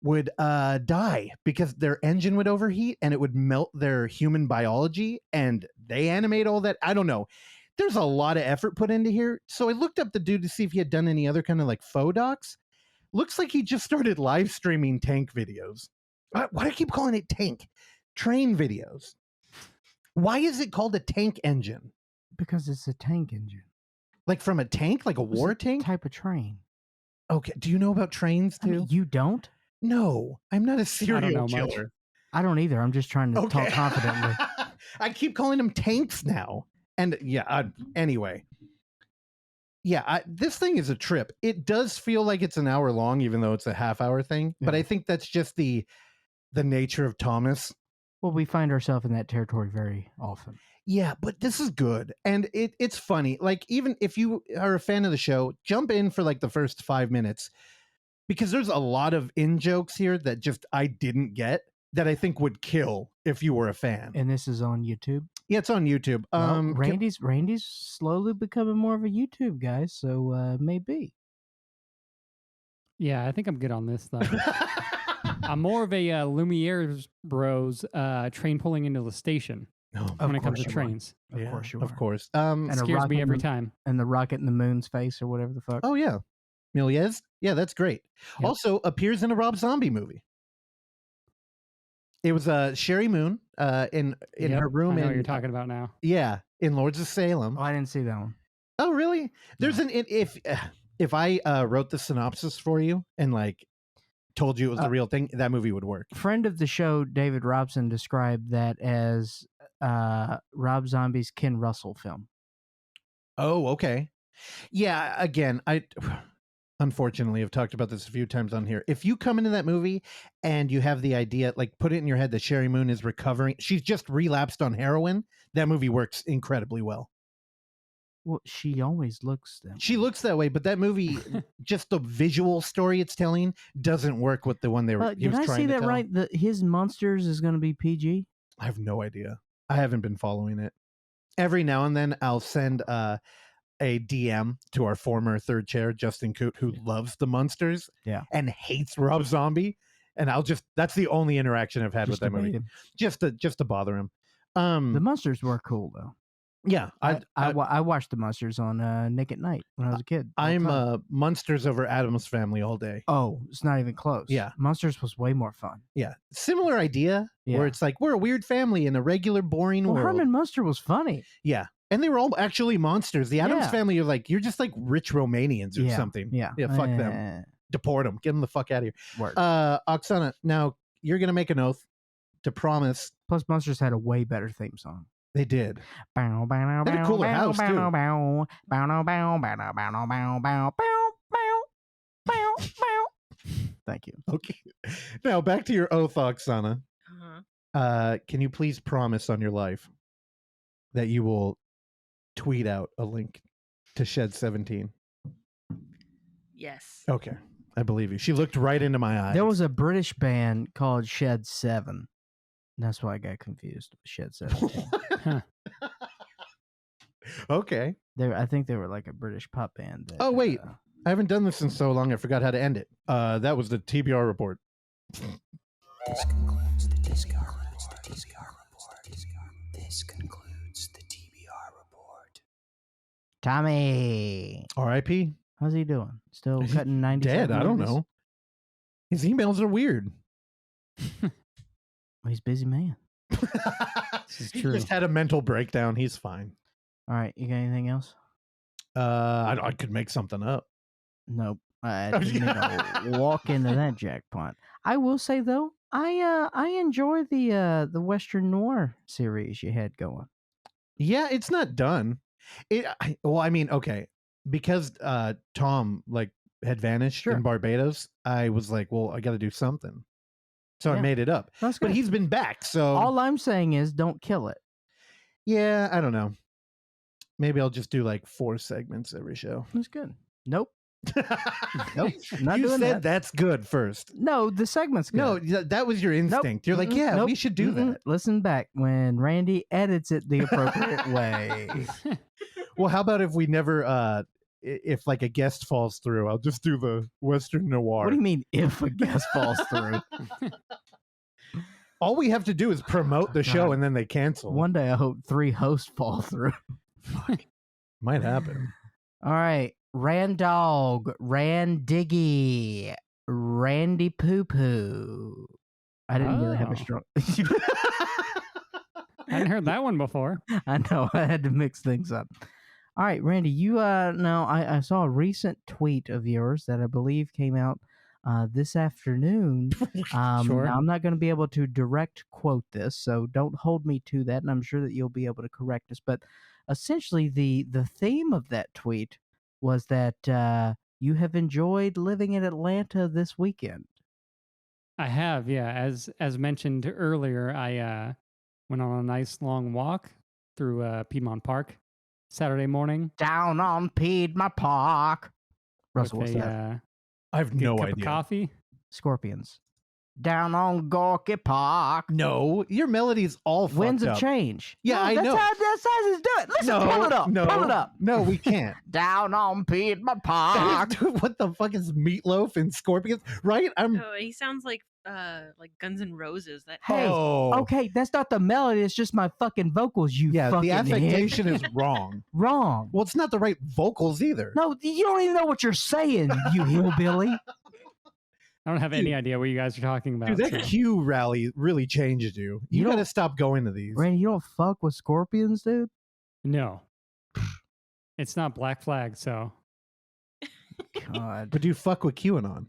would die because their engine would overheat and it would melt their human biology, and they animate all that. I don't know. There's a lot of effort put into here. So I looked up the dude to see if he had done any other kind of like faux docs. Looks like he just started live streaming tank videos. Why do I keep calling it tank? Train videos. Why is it called a tank engine? Because it's a tank engine. Like from a tank? Like a war tank? Type of train. Okay. Do you know about trains too? I mean, you don't? No. I'm not a serial know much. killer. I don't either. I'm just trying to talk confidently. I keep calling them tanks now. And yeah, anyway. Yeah, this thing is a trip. It does feel like it's an hour long, even though it's a half-hour thing. Yeah. But I think that's just the nature of Thomas. Well, we find ourselves in that territory very often. Yeah, but this is good. And it's funny. Like, even if you are a fan of the show, jump in for like the first 5 minutes. Because there's a lot of in-jokes here that just I didn't get that I think would kill if you were a fan. And this is on YouTube? Yeah, it's on YouTube. Well, Randy's slowly becoming more of a YouTube guy, so maybe. Yeah, I think I'm good on this though. I'm more of a Lumiere's Bros train pulling into the station when it comes to trains. Of course you are. Of course. And scares me every time. And the rocket in the moon's face or whatever the fuck. Oh, yeah. Miliez? Yeah, that's great. Yep. Also appears in a Rob Zombie movie. It was Sherry Moon in her room. I know what you're talking about now. Yeah, in Lords of Salem. Oh, I didn't see that one. Oh, really? There's if I wrote the synopsis for you and like told you it was the real thing, that movie would work. Friend of the show, David Robson, described that as Rob Zombie's Ken Russell film. Oh, okay. Yeah, again, I unfortunately have talked about this a few times on here. If you come into that movie and you have the idea, like put it in your head that Sherry Moon is recovering, she's just relapsed on heroin, that movie works incredibly well. Well, she always looks that way. She looks that way, but that movie, just the visual story it's telling, doesn't work with the one they were. Did I see that right? His Monsters is going to be PG? I have no idea. I haven't been following it. Every now and then I'll send a DM to our former third chair, Justin Coote, who loves the Munsters and hates Rob Zombie. And that's the only interaction I've had with that movie. Just to bother him. The Munsters were cool though. Yeah. I watched the Munsters on Nick at Night when I was a kid. I'm Munsters over Addams Family all day. Oh, it's not even close. Yeah. Munsters was way more fun. Yeah. Similar idea where it's like, we're a weird family in a regular, boring world. Herman Munster was funny. Yeah. And they were all actually monsters. The Addams family are like, you're just like rich Romanians or something. Yeah. Yeah, fuck them. Deport them. Get them the fuck out of here. Word. Oksana, now you're going to make an oath to promise. Plus, Munsters had a way better theme song. They did. They had a cooler house, too. Thank you. Okay. Now, back to your oath, Oksana. Can you please promise on your life that you will tweet out a link to Shed 17? Yes. Okay. I believe you. She looked right into my eyes. There was a British band called Shed 7. That's why I got confused with Shed 17. Okay. I think they were like a British pop band. Oh, wait. I haven't done this in so long, I forgot how to end it. That was the TBR report. This concludes the TBR report. This concludes the TBR report. Tommy. R.I.P. How's he doing? Still cutting 90 dead? I don't know. His emails are weird. Well, he's a busy man. This is true. He just had a mental breakdown. He's fine. All right. You got anything else? I could make something up. Nope. I didn't need to walk into that jackpot. I will say though, I enjoy the Western Noir series you had going. Yeah, it's not done. Okay, because Tom had vanished in Barbados. I was like, well, I got to do something, so I made it up. But he's been back. So all I'm saying is, don't kill it. Yeah, I don't know. Maybe I'll just do 4 segments every show. That's good. Nope. Nope, not You doing said that. that's good first. No, the segment's good. No, that was your instinct. You're like, yeah, we should do that. Listen back when Randy edits it the appropriate way. Well, how about if we never, if like a guest falls through, I'll just do the Western noir. What do you mean if a guest falls through? All we have to do is promote the show and then they cancel. One day I hope 3 hosts fall through. Might happen. All right. Randog, Randiggy, Randy Poo Poo. I didn't really have a strong. I hadn't heard that one before. I know. I had to mix things up. All right, Randy, you now I saw a recent tweet of yours that I believe came out this afternoon. Sure. Now I'm not going to be able to direct quote this, so don't hold me to that, and I'm sure that you'll be able to correct us. But essentially, the theme of that tweet was that you have enjoyed living in Atlanta this weekend. I have, yeah. As mentioned earlier, I went on a nice long walk through Piedmont Park Saturday morning. Down on Piedmont Park. Russell, what's with that? I have Good no cup idea. of coffee. Scorpions. Down on Gorky Park. No, your melody's all fucked Winds of up. Change. Yeah, No, I know. That's how it's do it. Listen, No, pull it up. no, Pull it up. No, we can't. Down on Piedmont Park. What the fuck is Meatloaf and Scorpions? Right? Oh, he sounds like Guns N' Roses. That Hey, Oh. okay, that's not the melody. It's just my fucking vocals, you Yeah, fucking the hick. affectation is wrong. Wrong. Well, it's not the right vocals either. No, you don't even know what you're saying, you hillbilly. I don't have any idea what you guys are talking about. Dude, that so- Q rally really changed you. You You don't- gotta stop going to these. Randy, you don't fuck with scorpions, dude? No. It's not Black Flag, so. God. But do you fuck with QAnon?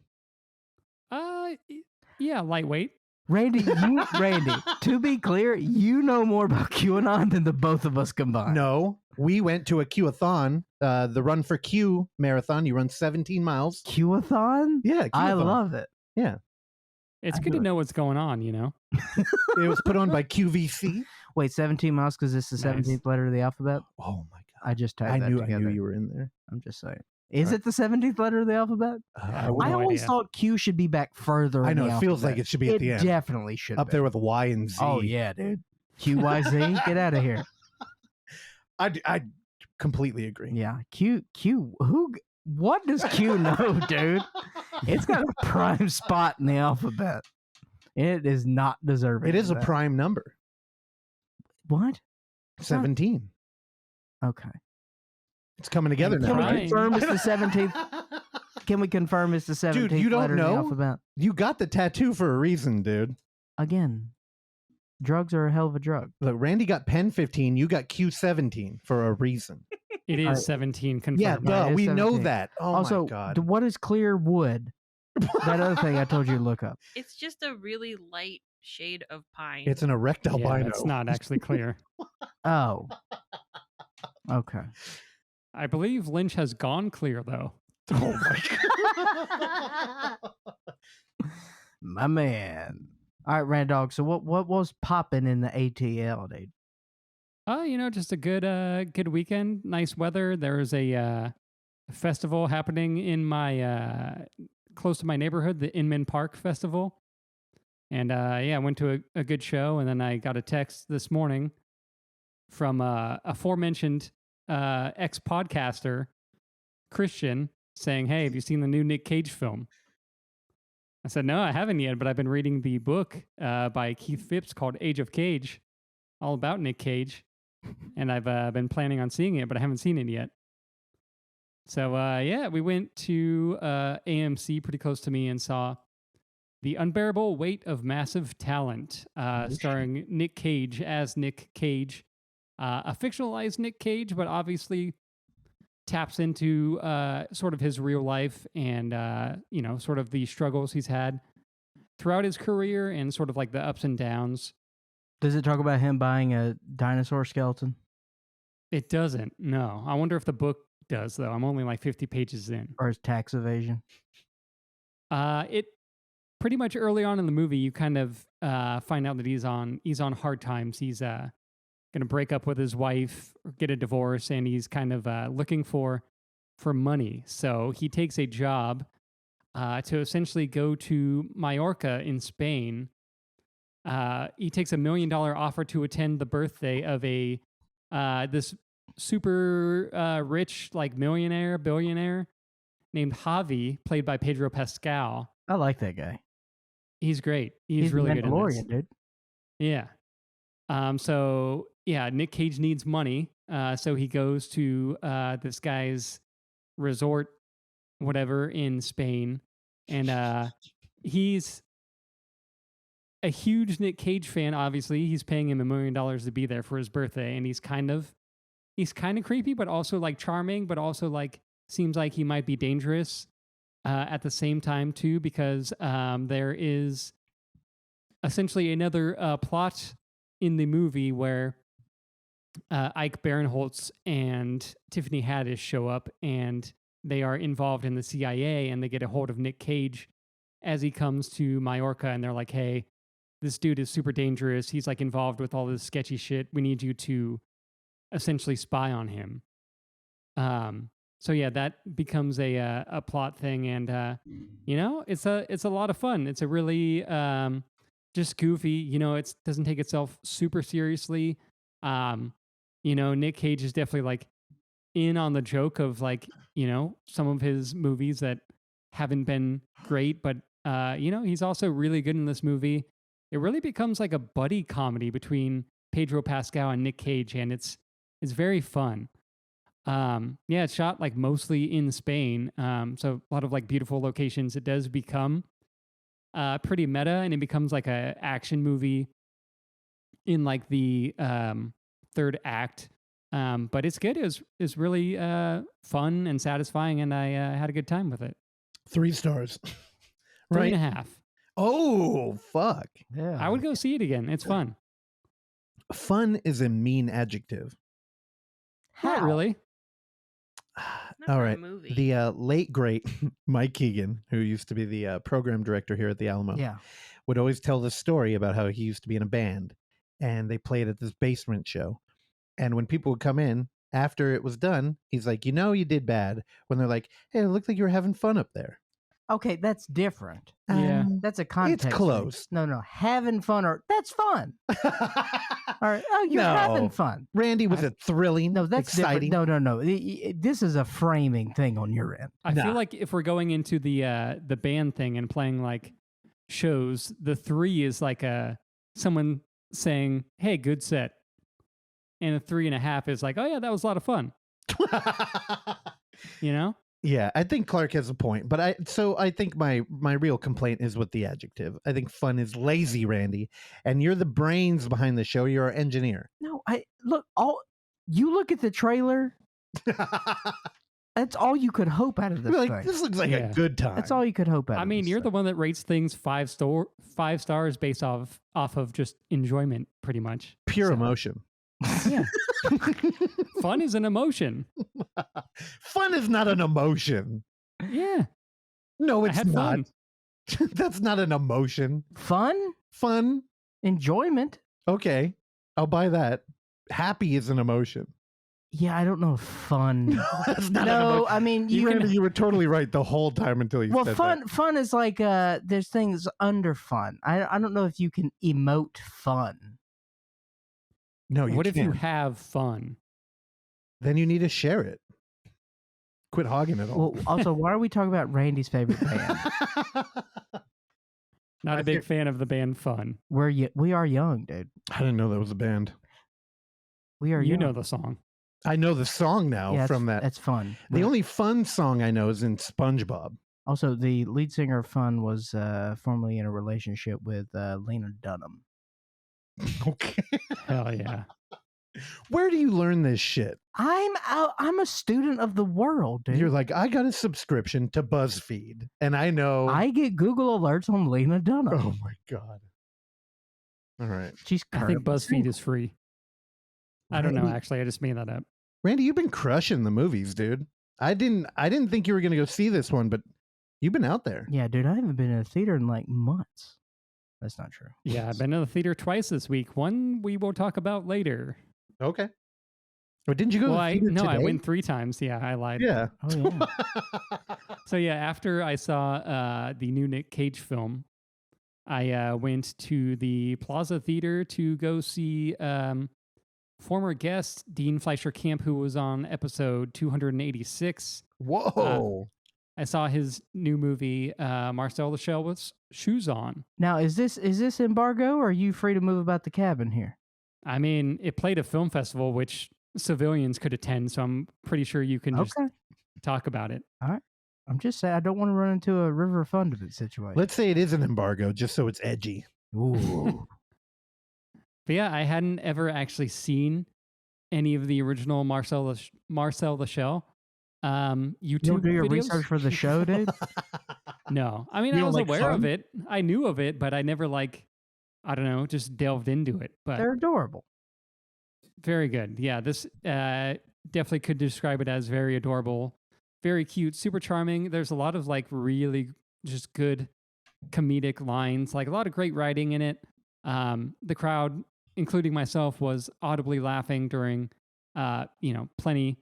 Yeah, lightweight. Randy, to be clear, you know more about QAnon than the both of us combined. No. We went to a Q-a-thon, the Run for Q marathon. You run 17 miles. Q-a-thon? Yeah, I Q-a-thon. love it. Yeah. It's I good to do it. know what's going on, you know? It was put on by QVC. Wait, 17 miles because it's the Nice. 17th letter of the alphabet? Oh my god. I just typed I that knew together. you were in there. I'm just saying. Is it the 17th letter of the alphabet? I I no always idea. thought Q should be back further. I in know, the it feels alphabet. like it should be at the end. It definitely should Up be. there with Y and Z. Oh, yeah, dude. QYZ? Get out of here. I completely agree. Yeah. Q. What does Q know, dude? It's got a prime spot in the alphabet. It is not deserving. It is a of that. prime number. What? 17. Okay. It's coming together Can now, we right? confirm it's the 17th? Can we confirm it's the 17th Dude, you don't letter in the know? alphabet? You got the tattoo for a reason, dude. Again, drugs are a hell of a drug. Look, Randy got pen 15. You got Q17 for a reason. It is 17 confirmed. Yeah, Yeah, duh. it is We know 17. that. Oh Also, my god. what is clear wood? That other thing I told you to look up. It's just a really light shade of pine. It's an erect Yeah, albino. it's not actually clear. Oh. Okay. I believe Lynch has gone clear, though. Oh my god. My man. All right, Randog. So what was popping in the ATL, dude? Just a good weekend. Nice weather. There was a festival happening in my close to my neighborhood, the Inman Park Festival. And I went to a good show, and then I got a text this morning from aforementioned ex-podcaster Christian saying, "Hey, have you seen the new Nic Cage film?" I said, "No, I haven't yet, but I've been reading the book by Keith Phipps called Age of Cage, all about Nic Cage, and I've been planning on seeing it, but I haven't seen it yet." So we went to AMC pretty close to me and saw The Unbearable Weight of Massive Talent, starring Nic Cage as Nic Cage, a fictionalized Nic Cage, but obviously taps into sort of his real life and sort of the struggles he's had throughout his career and sort of like the ups and downs. Does it talk about him buying a dinosaur skeleton? It doesn't. No. I wonder if the book does, though. I'm only like 50 pages in. Or his tax evasion? It pretty much early on in the movie, you kind of find out that he's on hard times. He's going to break up with his wife or get a divorce, and he's kind of looking for for money. So he takes a job to essentially go to Mallorca in Spain. He takes $1 million offer to attend the birthday of this super rich, like billionaire named Javi, played by Pedro Pascal. I like that guy. He's great. He's really good in this. Dude. Yeah. So yeah, Nic Cage needs money. So he goes to this guy's resort, whatever, in Spain, and he's a huge Nic Cage fan. Obviously, he's paying him $1 million to be there for his birthday, and he's kind of creepy, but also like charming, but also like seems like he might be dangerous at the same time too, because there is essentially another plot in the movie where Ike Barinholtz and Tiffany Haddish show up, and they are involved in the CIA, and they get a hold of Nic Cage as he comes to Mallorca, and they're like, hey, this dude is super dangerous. He's like involved with all this sketchy shit. We need you to essentially spy on him. So yeah, that becomes a plot thing, and it's a lot of fun. It's a really just goofy. It doesn't take itself super seriously. Nic Cage is definitely like in on the joke of like some of his movies that haven't been great, but he's also really good in this movie. It really becomes like a buddy comedy between Pedro Pascal and Nic Cage, and it's very fun. It's shot like mostly in Spain, so a lot of like beautiful locations. It does become pretty meta, and it becomes like a action movie in like the third act. But it's good. It's really fun and satisfying, and I had a good time with it. 3 stars. 3.5. Oh, fuck. Yeah. I would go see it again. It's fun. Fun is a mean adjective. Not really. Not All for a right. movie. The late, great Mike Keegan, who used to be the program director here at the Alamo, would always tell this story about how he used to be in a band, and they played at this basement show. And when people would come in after it was done, he's like, you did bad. When they're like, hey, it looked like you were having fun up there. Okay, that's different. Yeah. That's a context. It's close. Thing. No, having fun that's fun. All right. Oh, you're having fun. Randy, was it thrilling? No, that's exciting. Different. No. This is a framing thing on your end. I feel like if we're going into the band thing and playing like shows, the 3 is like someone saying, "Hey, good set," and a 3.5 is like, "Oh yeah, that was a lot of fun." Yeah, I think Clark has a point, but I think my real complaint is with the adjective. I think fun is lazy, Randy, and you're the brains behind the show. You're our engineer. No, you look at the trailer. That's all you could hope out of this thing. This looks like a good time. That's all you could hope out. I mean, you're the one that rates things 5 stars based off of just enjoyment, pretty much. Pure emotion. Yeah. Fun is an emotion. Fun is not an emotion. Yeah. No, it's not. Fun. That's not an emotion. Fun? Enjoyment. Okay. I'll buy that. Happy is an emotion. Yeah, I don't know if fun. That's not no, I mean, you were totally right the whole time until you said that. Fun is like there's things under fun. I don't know if you can emote fun. No, you What can't. if you have fun? Then you need to share it. Quit hogging it all. Well, also, why are we talking about Randy's favorite band? Not a big fan of the band Fun. We are young, dude. I didn't know that was a band. We are. You young. know the song. I know the song now from that. That's Fun. The only Fun song I know is in SpongeBob. Also, the lead singer of Fun was formerly in a relationship with Lena Dunham. Okay. Hell yeah. Where do you learn this shit? I'm a student of the world, dude. You're like, I got a subscription to BuzzFeed, and I know I get Google alerts on Lena Dunham. Oh my god! All right, I think BuzzFeed is free. I don't know. Actually, I just made that up. Randy, you've been crushing the movies, dude. I didn't think you were gonna go see this one, but you've been out there. Yeah, dude. I haven't been in a theater in like months. That's not true. Yeah, I've been to the theater twice this week. One we will talk about later. Okay. Or didn't you go to the theater No, today? I went 3 times. Yeah, I lied. Yeah. Oh yeah. So yeah, after I saw the new Nic Cage film, I went to the Plaza Theater to go see former guest Dean Fleischer Camp, who was on episode 286. Whoa. I saw his new movie, Marcel the Shell with Shoes On. Now, is this embargo, or are you free to move about the cabin here? I mean, it played a film festival, which civilians could attend, so I'm pretty sure you can just talk about it. All right. I'm just saying I don't want to run into a River of Fundament situation. Let's say it is an embargo, just so it's edgy. Ooh. But yeah, I hadn't ever actually seen any of the original Marcel the Shell YouTube You don't do your videos. research for the show, dude? No. I mean, You I don't was like aware of fun? it. I knew of it, but I never I don't know, just delved into it. But They're adorable. very good. Yeah, this definitely could describe it as very adorable, very cute, super charming. There's a lot of really just good comedic lines, like a lot of great writing in it. The crowd, including myself, was audibly laughing during plenty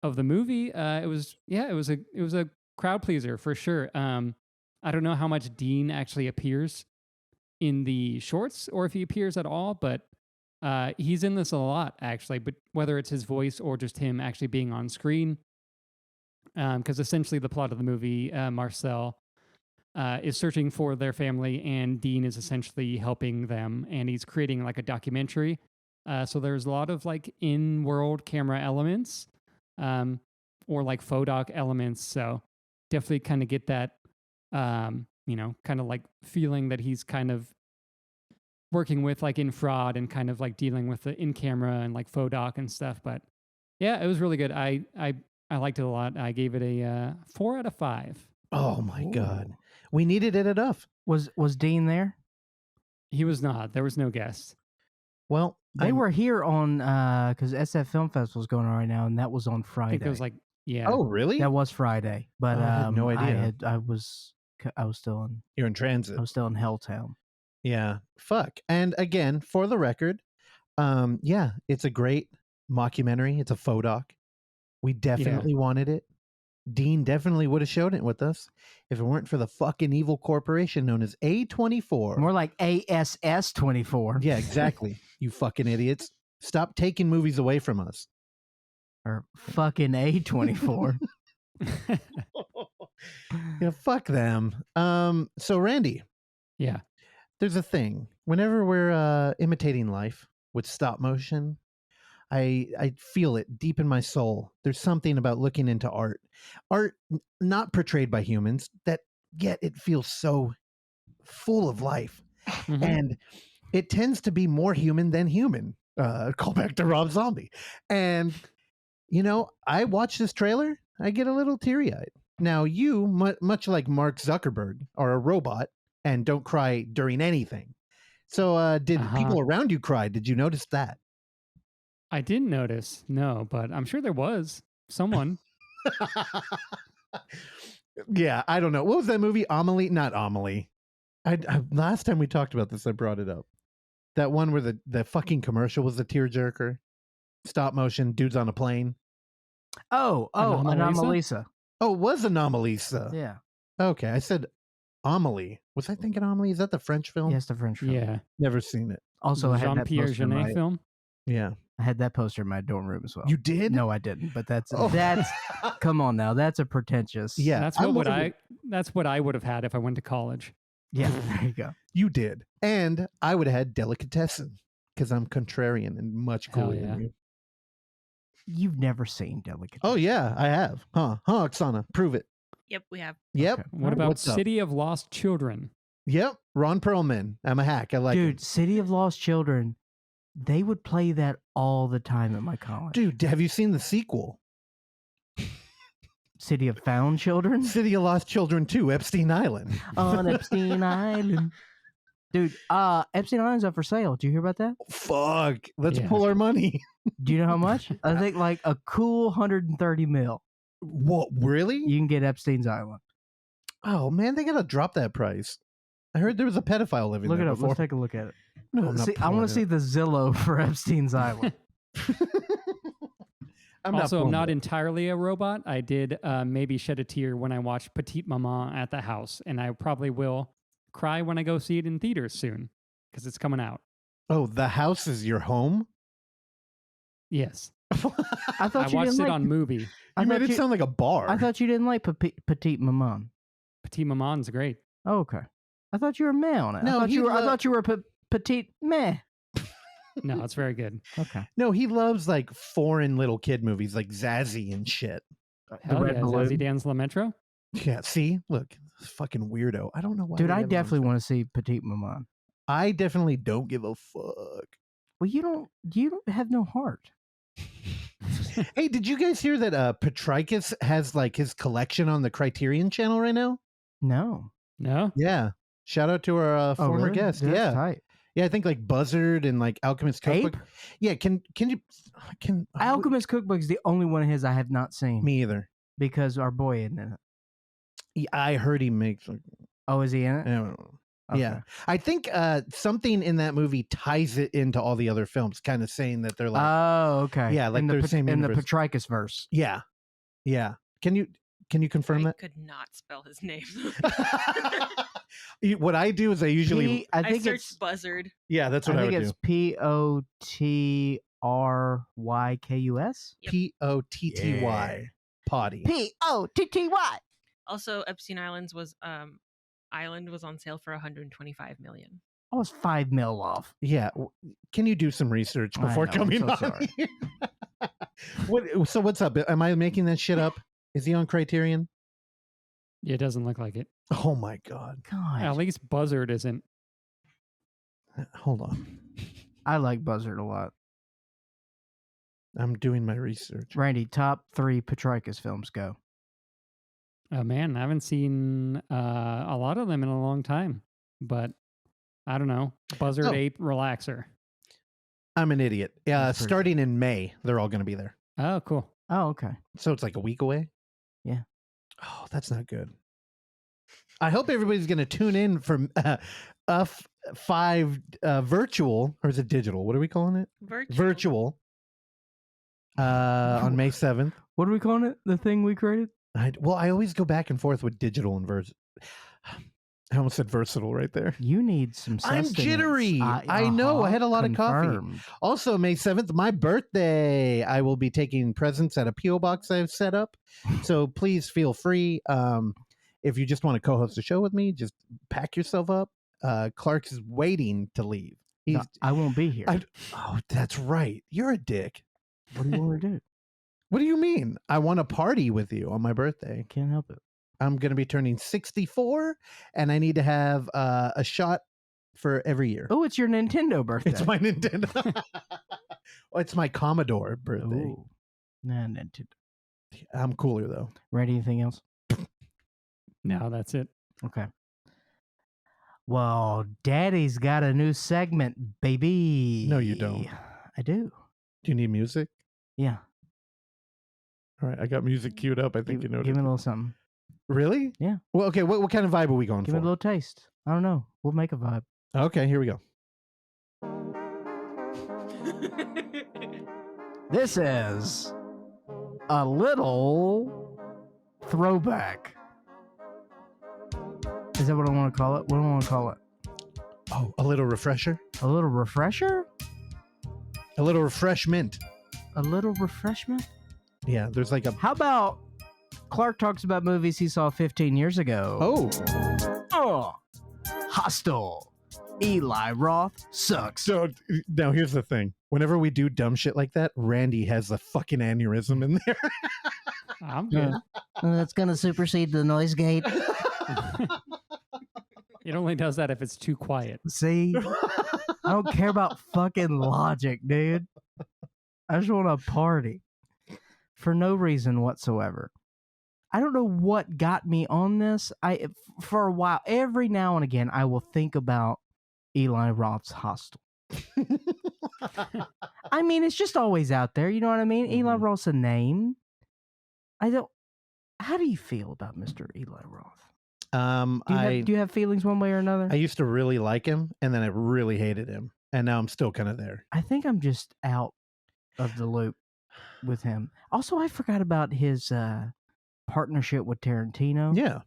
of the movie. It was a crowd pleaser for sure. I don't know how much Dean actually appears in the shorts or if he appears at all, but he's in this a lot actually, but whether it's his voice or just him actually being on screen. Because essentially the plot of the movie, Marcel is searching for their family and Dean is essentially helping them, and he's creating like a documentary. So there's a lot of in-world camera elements or faux doc elements. So definitely kind of get that, kind of feeling that he's kind of working with in fraud and kind of dealing with the in-camera and faux doc and stuff. But yeah, it was really good. I liked it a lot. I gave it a 4 out of 5. Oh my God. We needed it enough. Was Dean there? He was not. There was no guest. Well, They were here on because SF Film Festival is going on right now, and that was on I Friday. think it was yeah. Oh, really? That was Friday, but Oh, I had no idea. I was still in You're in transit. Helltown. Yeah. Fuck. And again, for the record, yeah, it's a great mockumentary. It's a faux doc. We definitely wanted it. Dean definitely would have shown it with us if it weren't for the fucking evil corporation known as A24. More like ASS 24. Yeah, exactly. You fucking idiots. Stop taking movies away from us. Or fucking A24. Yeah, fuck them. So Randy. Yeah. There's a thing. Whenever we're imitating life with stop motion, I feel it deep in my soul. There's something about looking into art. Art not portrayed by humans, that yet it feels so full of life. Mm-hmm. And it tends to be more human than human. Call back to Rob Zombie. And, I watch this trailer, I get a little teary-eyed. Now, you, much like Mark Zuckerberg, are a robot and don't cry during anything. So did people around you cry? Did you notice that? I didn't notice, no, but I'm sure there was someone. Yeah, I don't know. What was that movie? Amelie? Not Amelie. I last time we talked about this, I brought it up. That one where the fucking commercial was the tearjerker. Stop motion, dudes on a plane. Oh, Anomalisa. Oh, it was Anomalisa. Yeah. Okay, I said Amelie. Was I thinking Amelie? Is that the French film? Yes, the French film. Yeah. Never seen it. Also, I had that Jean-Pierre poster in Jeunet my, film. Yeah. I had that poster in my dorm room as well. You did? No, I didn't. But that's Oh. come on now. That's a pretentious. Yeah. That's what I would have had if I went to college. Yeah. There you go. You did. And I would have had Delicatessen because I'm contrarian and much Hell cooler yeah. than you. You've never seen Delicate. Oh, yeah, I have. Huh, Oksana, prove it. Yep, we have. Yep. Okay. What about What's up? City of Lost Children? Yep. Ron Perlman. I'm a hack. I like Dude, it. City of Lost Children. They would play that all the time at my college. Dude, have you seen the sequel? City of Found Children? City of Lost Children 2, Epstein Island. On Epstein Island. Dude, Epstein Island's up for sale. Did you hear about that? Fuck. Let's Yeah. pull our money. Do you know how much? I think like a cool 130 mil. What? Really? You can get Epstein's Island. Oh, man, they got to drop that price. I heard there was a pedophile living Look there it up. before. Let's take a look at it. No, I'm not See, I want pulling to see it the Zillow for Epstein's Island. up. I'm I'm not pulling it. entirely a robot. I did maybe shed a tear when I watched Petite Maman at the house, and I probably will cry when I go see it in theaters soon because it's coming out. Oh, the house is your home? Yes. I I thought you watched didn't it like. on movie. You made it sound like a bar. I thought you didn't like Petite Maman. Petite Maman's great. Oh, okay. I thought you were meh on it. No, I thought you were petite meh. No, it's very good. Okay. No, he loves like foreign little kid movies like Zazie and shit. Hell Red yeah, Balloon. Zazie Dan's La Metro. Yeah, see? Look, this fucking weirdo. I don't know why. Dude, they I have definitely those. want to see Petite Maman. I definitely don't give a fuck. Well, you don't have no heart. Hey, did you guys hear that Petrikis has like his collection on the Criterion channel right now? No. No? Yeah. Shout out to our former really? guest. Dude, that's Yeah. tight. Yeah, I think like Buzzard and like Alchemist Cookbook. Ape? Yeah, can Alchemist Cookbook is the only one of his I have not seen. Me either. Because our boy isn't in it. I heard he makes like, Oh, is he in it? I don't know. Okay. Yeah. I think something in that movie ties it into all the other films, kind of saying that they're like Oh, okay. Yeah, like in they're the, same in the universe. Petrikis verse. Yeah. Yeah. Can you confirm I that? could not spell his name. What I do is I usually I I think searched it's buzzard. yeah, that's what I I, think would it's do. POTRYKUS. Yep. Potty potty. POTTY. Also, Epstein Island was on sale for 125 million. I was 5 mil off. Yeah. Can you do some research I before know, I'm coming so on? sorry. So what's up? Am I making that shit up? Is he on Criterion? Yeah, it doesn't look like it. Oh my god. God. At least Buzzard isn't. Hold on. I like Buzzard a lot. I'm doing my research. Randy, top 3 Petrikis films, go. Man, I haven't seen a lot of them in a long time. But I don't know. Buzzard, Oh. Ape, Relaxer. I'm an idiot. That's pretty Starting in May, they're all going to be there. Oh, cool. Oh, okay. So it's like a week away? Yeah. Oh, that's not good. I hope everybody's going to tune in for F5 virtual, or is it digital? What are we calling it? Virtual. On May 7th. What are we calling it? The thing we created? I always go back and forth with digital and I almost said versatile right there. You need some I'm sustenance. jittery. I know. I had a lot of coffee. Confirmed. Also, May 7th, my birthday. I will be taking presents at a P.O. box I've set up. So please feel free. If you just want to co-host a show with me, just pack yourself up. Clark is waiting to leave. No, I won't be here. Oh, that's right. You're a dick. What do you want to do? What do you mean? I want to party with you on my birthday. Can't help it. I'm going to be turning 64, and I need to have a shot for every year. Oh, it's your Nintendo birthday. It's my Nintendo. Well, it's my Commodore birthday. Ooh. Nah, Nintendo. I'm cooler, though. Ready? Anything else? No, that's it. Okay. Well, Daddy's got a new segment, baby. No, you don't. I do. Do you need music? Yeah. All right, I got music queued up. I think you know. Give me a little something. Really? Yeah. Well, okay. What kind of vibe are we going Give for? me a little taste. I don't know. We'll make a vibe. Okay, here we go. This is a little throwback. Is that what I want to call it? What do I want to call it? Oh, a little refresher? A little refresher? A little refreshment. A little refreshment? Yeah, there's like a... How about Clark talks about movies he saw 15 years ago? Oh. Hostel. Eli Roth sucks. So now here's the thing. Whenever we do dumb shit like that, Randy has a fucking aneurysm in there. I'm good. That's going to supersede the noise gate. It only does that if it's too quiet. See? I don't care about fucking logic, dude. I just want to party. For no reason whatsoever. I don't know what got me on this. For a while, every now and again, I will think about Eli Roth's Hostel. I mean, it's just always out there. You know what I mean? Eli Roth's a name. How do you feel about Mr. Eli Roth? Do you have feelings one way or another? I used to really like him, and then I really hated him, and now I'm still kind of there. I think I'm just out of the loop. with him. Also, I forgot about his partnership with Tarantino. Yeah.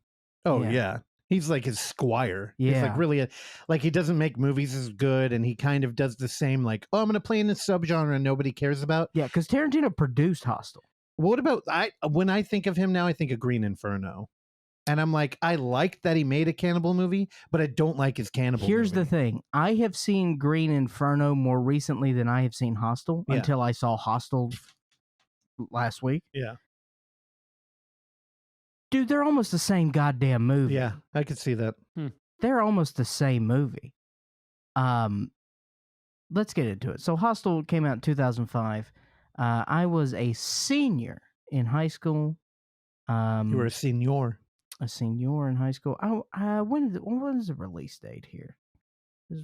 Oh Yeah. yeah. He's like his squire. He's like Yeah. really like he doesn't make movies as good, and he kind of does the same. Like, oh, I'm going to play in this subgenre nobody cares about. Yeah, because Tarantino produced Hostel. What about when I think of him now, I think of Green Inferno. And I'm like, I like that he made a cannibal movie, but I don't like his cannibal Here's movie. the thing. I have seen Green Inferno more recently than I have seen Hostel until I saw Hostel last week. Yeah. Dude, they're almost the same goddamn movie. Yeah, I could see that. They're almost the same movie. Let's get into it. So Hostel came out in 2005. I was a senior in high school. You were a senior. A senior in high school. When is the release date here?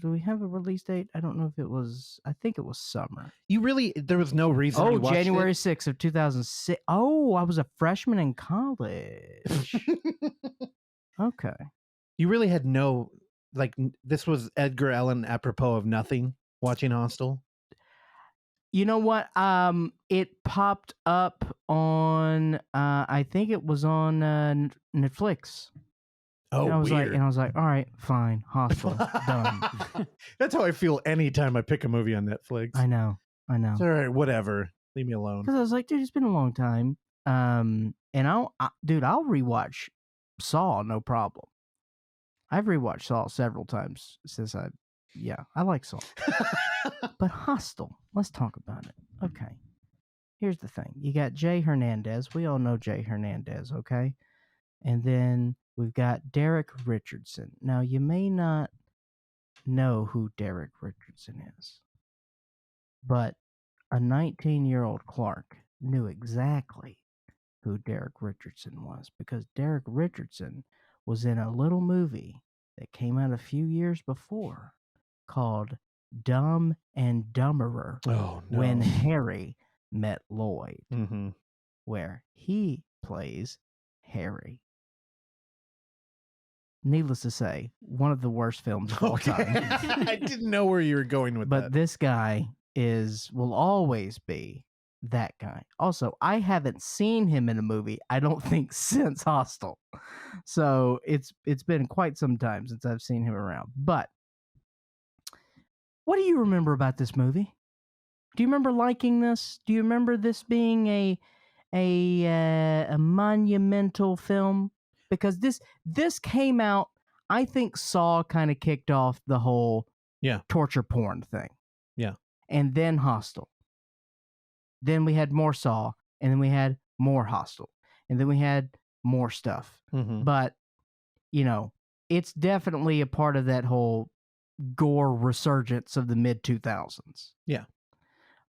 Do we have a release date? I don't know if it was. I think it was summer. There was no reason. Oh, January 6th of 2006. Oh, I was a freshman in college. Okay. You really had no, this was Edgar Allan apropos of nothing watching Hostel. You know what? It popped up on. I think it was on Netflix. Oh, and I was weird. like, all right, fine, Hostel, done. That's how I feel anytime I pick a movie on Netflix. I know. It's all right, whatever. Leave me alone. Because I was like, dude, it's been a long time. And I'll rewatch Saw, no problem. I've rewatched Saw several times since I like Saw. But Hostel, let's talk about it. Okay. Here's the thing. You got Jay Hernandez. We all know Jay Hernandez, okay? And then we've got Derek Richardson. Now, you may not know who Derek Richardson is, but a 19-year-old Clark knew exactly who Derek Richardson was, because Derek Richardson was in a little movie that came out a few years before called Dumb and Dumberer. Oh, no. When Harry Met Lloyd, Mm-hmm. where he plays Harry. Needless to say, one of the worst films of all time. I didn't know where you were going with that. But this guy will always be that guy. Also, I haven't seen him in a movie, I don't think, since Hostel. So it's been quite some time since I've seen him around. But what do you remember about this movie? Do you remember liking this? Do you remember this being a monumental film? Because this came out, I think Saw kind of kicked off the whole torture porn thing. Yeah. And then Hostel. Then we had more Saw, and then we had more Hostel, and then we had more stuff. Mm-hmm. But, it's definitely a part of that whole gore resurgence of the mid-2000s. Yeah.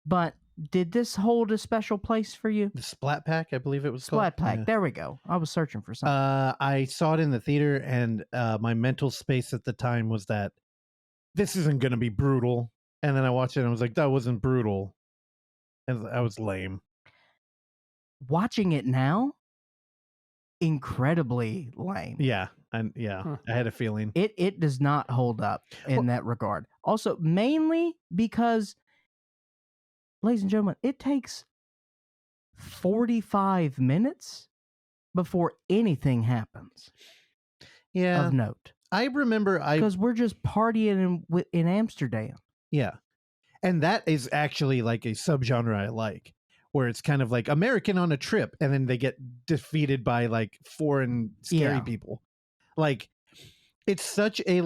But did this hold a special place for you? The Splat Pack, I believe it was Splat called. Pack. Yeah. There we go. I was searching for something. I saw it in the theater, and my mental space at the time was that this isn't going to be brutal. And then I watched it, and I was like, that wasn't brutal. And I was lame. Watching it now, incredibly lame. Yeah. I had a feeling. It does not hold up in that regard. Also, mainly because, ladies and gentlemen, it takes 45 minutes before anything happens. Yeah. Of note. I remember because we're just partying in Amsterdam. Yeah. And that is actually like a subgenre I like, where it's kind of like American on a trip, and then they get defeated by like foreign scary people. Like, it's such a,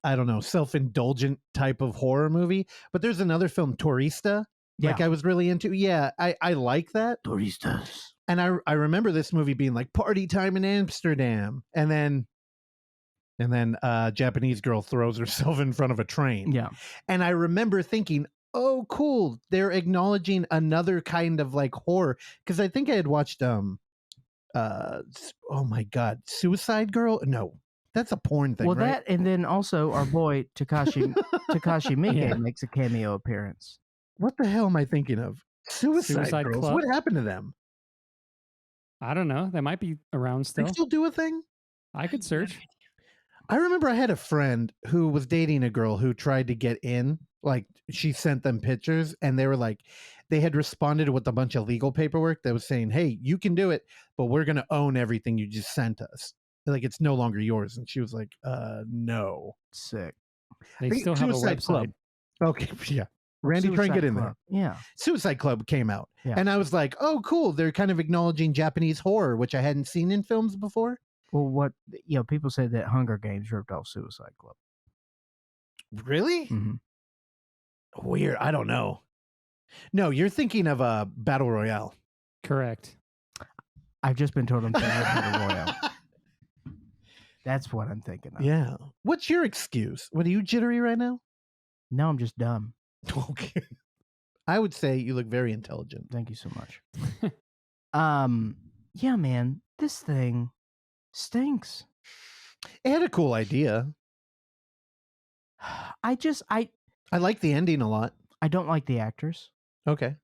I don't know, self-indulgent type of horror movie. But there's another film, Tourista, I was really into. Yeah, I like that. Touristas. And I remember this movie being like party time in Amsterdam. And then a Japanese girl throws herself in front of a train. Yeah. And I remember thinking, oh, cool. They're acknowledging another kind of like horror. Because I think I had watched, oh my God, Suicide Girl? No, that's a porn thing, well, right? that, and then also our boy Takashi Miike makes a cameo appearance. What the hell am I thinking of? Suicide Girls. Club? What happened to them? I don't know. They might be around still. They still do a thing? I could search. I remember I had a friend who was dating a girl who tried to get in. Like, she sent them pictures, and they were like, they had responded with a bunch of legal paperwork that was saying, hey, you can do it, but we're going to own everything you just sent us. Like, it's no longer yours. And she was like, no. Sick. They still have a Suicide website. Club. Okay, yeah. Randy, try and get in Club. there. Yeah. Suicide Club came out. Yeah. And I was like, oh, cool. They're kind of acknowledging Japanese horror, which I hadn't seen in films before. Well, people said that Hunger Games ripped off Suicide Club. Really? Mm-hmm. Weird. I don't know. No, you're thinking of a Battle Royale. Correct. I've just been told I'm thinking of Battle Royale. That's what I'm thinking of. Yeah. What's your excuse? What, are you jittery right now? No, I'm just dumb. Okay. I would say you look very intelligent. Thank you so much. Yeah, man, this thing stinks. It had a cool idea. I like the ending a lot. I don't like the actors. Okay.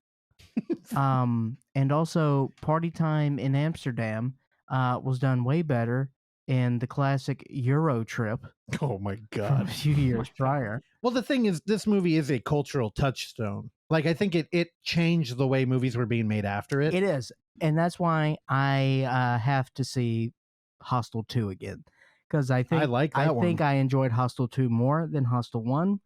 And also Party Time in Amsterdam was done way better in the classic Euro Trip. Oh my From God. a few years prior. Well, the thing is, this movie is a cultural touchstone. Like, I think it changed the way movies were being made after it. It is. And that's why I have to see Hostel 2 again. Because I think I enjoyed Hostel 2 more than Hostel 1.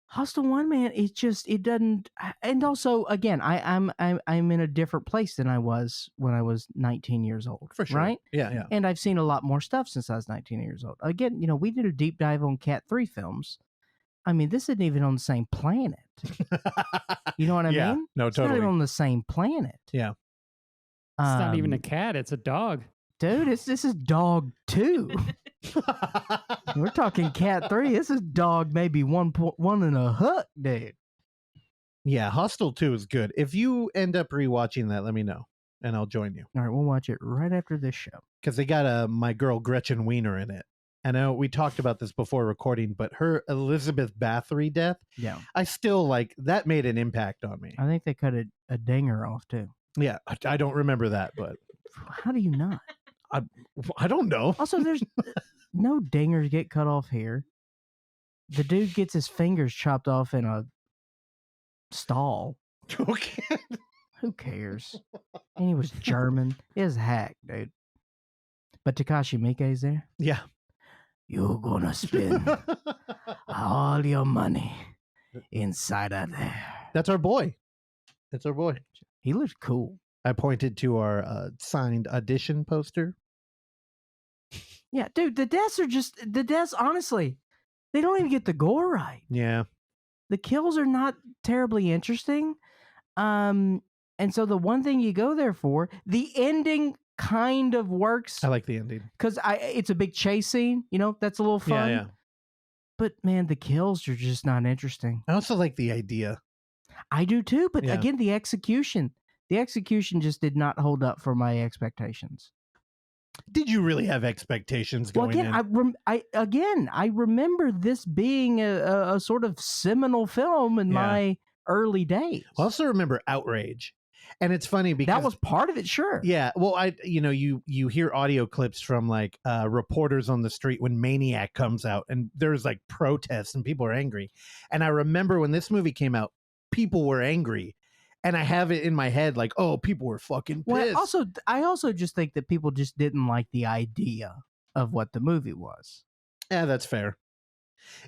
Hostel 1, man, it doesn't. And also, again, I'm in a different place than I was when I was 19 years old. For sure. Right? Yeah. And I've seen a lot more stuff since I was 19 years old. Again, we did a deep dive on Cat 3 films. I mean, this isn't even on the same planet. You know what I mean? No, it's totally. not even on the same planet. Yeah. It's not even a cat. It's a dog. Dude, this is Dog 2. We're talking Cat 3. This is Dog maybe 1.1 and a hook, dude. Yeah, Hostel 2 is good. If you end up rewatching that, let me know, and I'll join you. All right, we'll watch it right after this show. Because they got my girl Gretchen Wiener in it. I know we talked about this before recording, but her Elizabeth Bathory death, yeah, I still that made an impact on me. I think they cut a dinger off too. Yeah, I don't remember that, but how do you not? I don't know. Also, there's no dingers get cut off here. The dude gets his fingers chopped off in a stall. Okay. Who cares? And he was German. It was hack, dude. But Takashi Miike's there. Yeah. You're gonna spend all your money inside of there. That's our boy. That's our boy. He looks cool. I pointed to our signed audition poster. Yeah, dude, the deaths, honestly, they don't even get the gore right. Yeah. The kills are not terribly interesting. And so the one thing you go there for, the ending kind of works. I like the ending. Because it's a big chase scene, that's a little fun. Yeah. But man, the kills are just not interesting. I also like the idea. I do too, but again, the execution just did not hold up for my expectations. Did you really have expectations going in? I remember this being a sort of seminal film in my early days. I also remember Outrage. And it's funny because that was part of it, sure. Yeah. Well, you hear audio clips from reporters on the street when Maniac comes out, and there's protests and people are angry. And I remember when this movie came out, people were angry. And I have it in my head people were fucking pissed. Well, I also just think that people just didn't like the idea of what the movie was. Yeah, that's fair.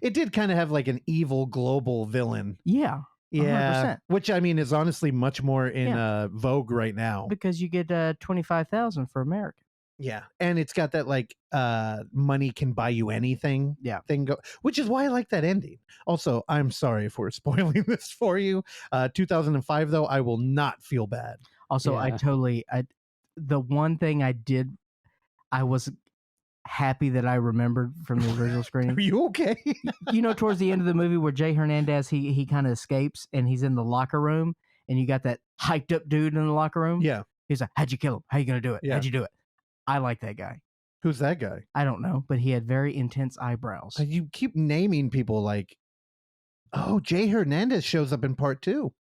It did kind of have an evil global villain. Yeah. 100%. Yeah, which I mean is honestly much more in vogue right now because you get $25,000 for America. Yeah, and it's got that money can buy you anything thing which is why I like that ending. Also, I'm sorry if we're spoiling this for you. 2005 though, I will not feel bad. Also, the one thing I was happy that I remembered from the original screening. Are you okay? Towards the end of the movie where Jay Hernandez, he kind of escapes and he's in the locker room and you got that hyped up dude in the locker room. Yeah. He's like, how'd you kill him? How you going to do it? Yeah. How'd you do it? I like that guy. Who's that guy? I don't know, but he had very intense eyebrows. You keep naming people Jay Hernandez shows up in part 2.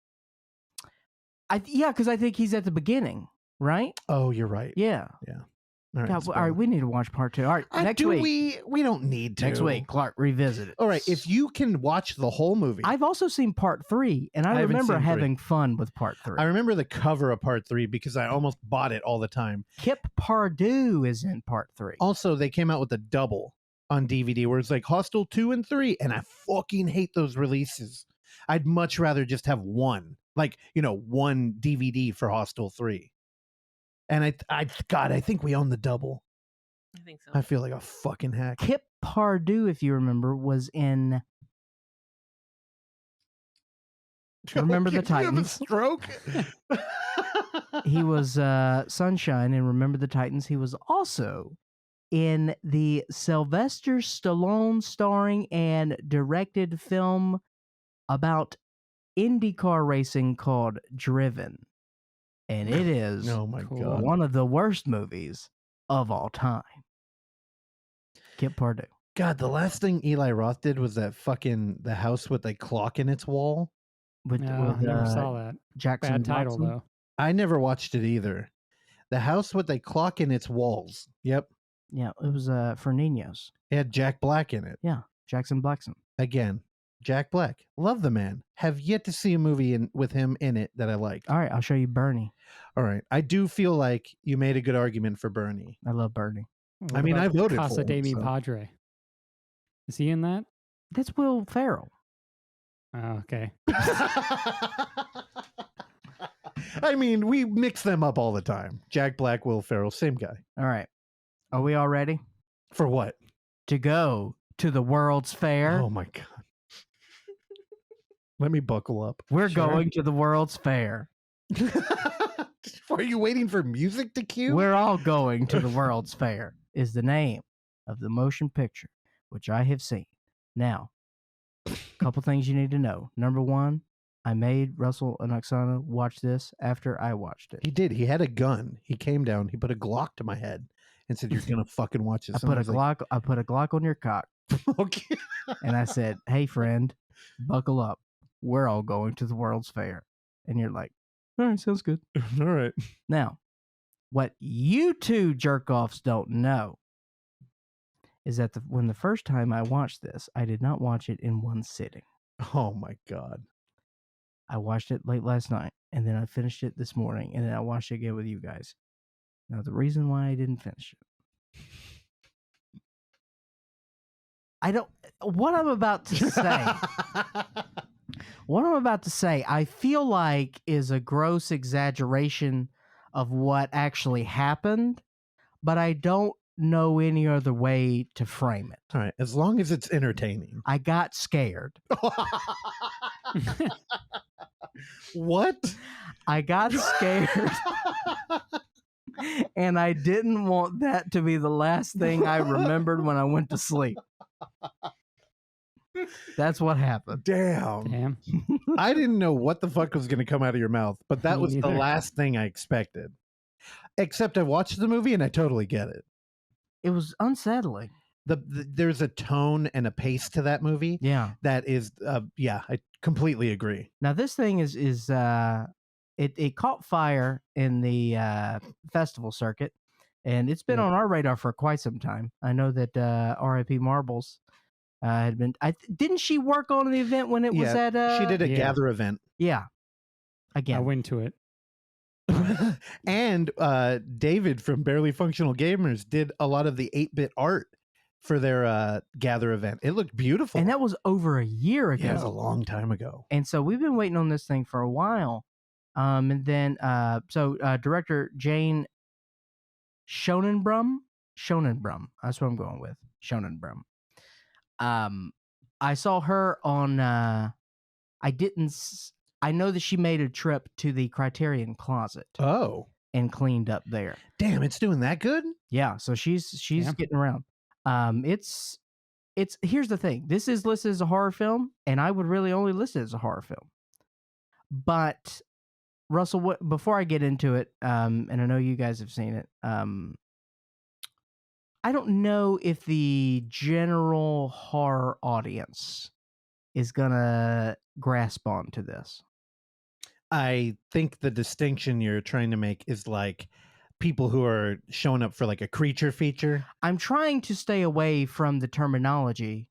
Because I think he's at the beginning, right? Oh, you're right. Yeah. Yeah. All right, God, all right, we need to watch part 2. All right, next week. We don't need to. Next week, Clark, revisit it. All right, if you can watch the whole movie. I've also seen part 3, and I remember having fun with part 3. I remember the cover of part 3 because I almost bought it all the time. Kip Pardue is in part 3. Also, they came out with a double on DVD where it's like Hostel 2 and 3, and I fucking hate those releases. I'd much rather just have one, like, one DVD for Hostel 3. And I think we own the double. I think so. I feel like a fucking hack. Kip Pardue, if you remember, was in. Remember the Titans? Stroke. He was Sunshine in Remember the Titans. He was also in the Sylvester Stallone starring and directed film about IndyCar racing called Driven. And it is oh my God. one of the worst movies of all time. Kip Pardue. God, the last thing Eli Roth did was that the house with a clock in its wall. With never saw that. Jackson Bad title, Blackson. though. I never watched it either. The house with a clock in its walls. Yep. Yeah, it was for Ninos. It had Jack Black in it. Yeah, Jackson Blackson. Again, Jack Black. Love the man. Have yet to see a movie with him in it that I like. All right, I'll show you Bernie. All right. I do feel like you made a good argument for Bernie. I love Bernie. What I mean, I about voted Casa for him. de Mi So. Padre. Is he in that? That's Will Ferrell. Oh, okay. I mean, we mix them up all the time. Jack Black, Will Ferrell, same guy. All right. Are we all ready For what? to go to the World's Fair? Oh my God. Let me buckle up. We're Sure. going to the World's Fair. Are you waiting for music to cue? We're all going to the World's Fair is the name of the motion picture, which I have seen. Now, a couple things you need to know. Number one, I made Russell and Oksana watch this after I watched it. He did. He had a gun. He came down. He put a Glock to my head and said, "You're gonna fucking watch this." I put a Glock on your cock, Okay. and I said, "Hey, friend, buckle up. We're all going to the World's Fair." And you're like, "All right, sounds good." All right. Now, what you two jerk-offs don't know is that when the first time I watched this, I did not watch it in one sitting. Oh my God. I watched it late last night, and then I finished it this morning, and then I watched it again with you guys. Now, the reason why I didn't finish it, what I'm about to say, I feel like is a gross exaggeration of what actually happened, but I don't know any other way to frame it. All right. As long as it's entertaining. I got scared. What? I got scared. And I didn't want that to be the last thing I remembered when I went to sleep. That's what happened. Damn. I didn't know what the fuck was going to come out of your mouth, but that Me was the neither. last thing I expected. Except I watched the movie and I totally get it. It was unsettling. There's a tone and a pace to that movie Yeah. that is, I completely agree. Now this thing is it caught fire in the festival circuit, and it's been on our radar for quite some time. I know that R.I.P. Marbles had been. Didn't she work on the event when it was at? She did a Yeah. gather event. Yeah. I Again. went to it. And David from Barely Functional Gamers did a lot of the 8-bit art for their gather event. It looked beautiful. And that was over a year ago. Yeah, it was a long time ago. And so we've been waiting on this thing for a while. And then director Jane Schonenbrum, that's what I'm going with. Schonenbrum. I saw her on I know that she made a trip to the Criterion Closet Oh, and cleaned up there. damn, it's doing that good? Yeah, so she's Yeah. getting around. It's here's the thing. This is listed as a horror film, and I would really only list it as a horror film. But Russell, before I get into it, and I know you guys have seen it, I don't know if the general horror audience is gonna grasp onto this. I think the distinction you're trying to make is like people who are showing up for like a creature feature. I'm trying to stay away from the terminology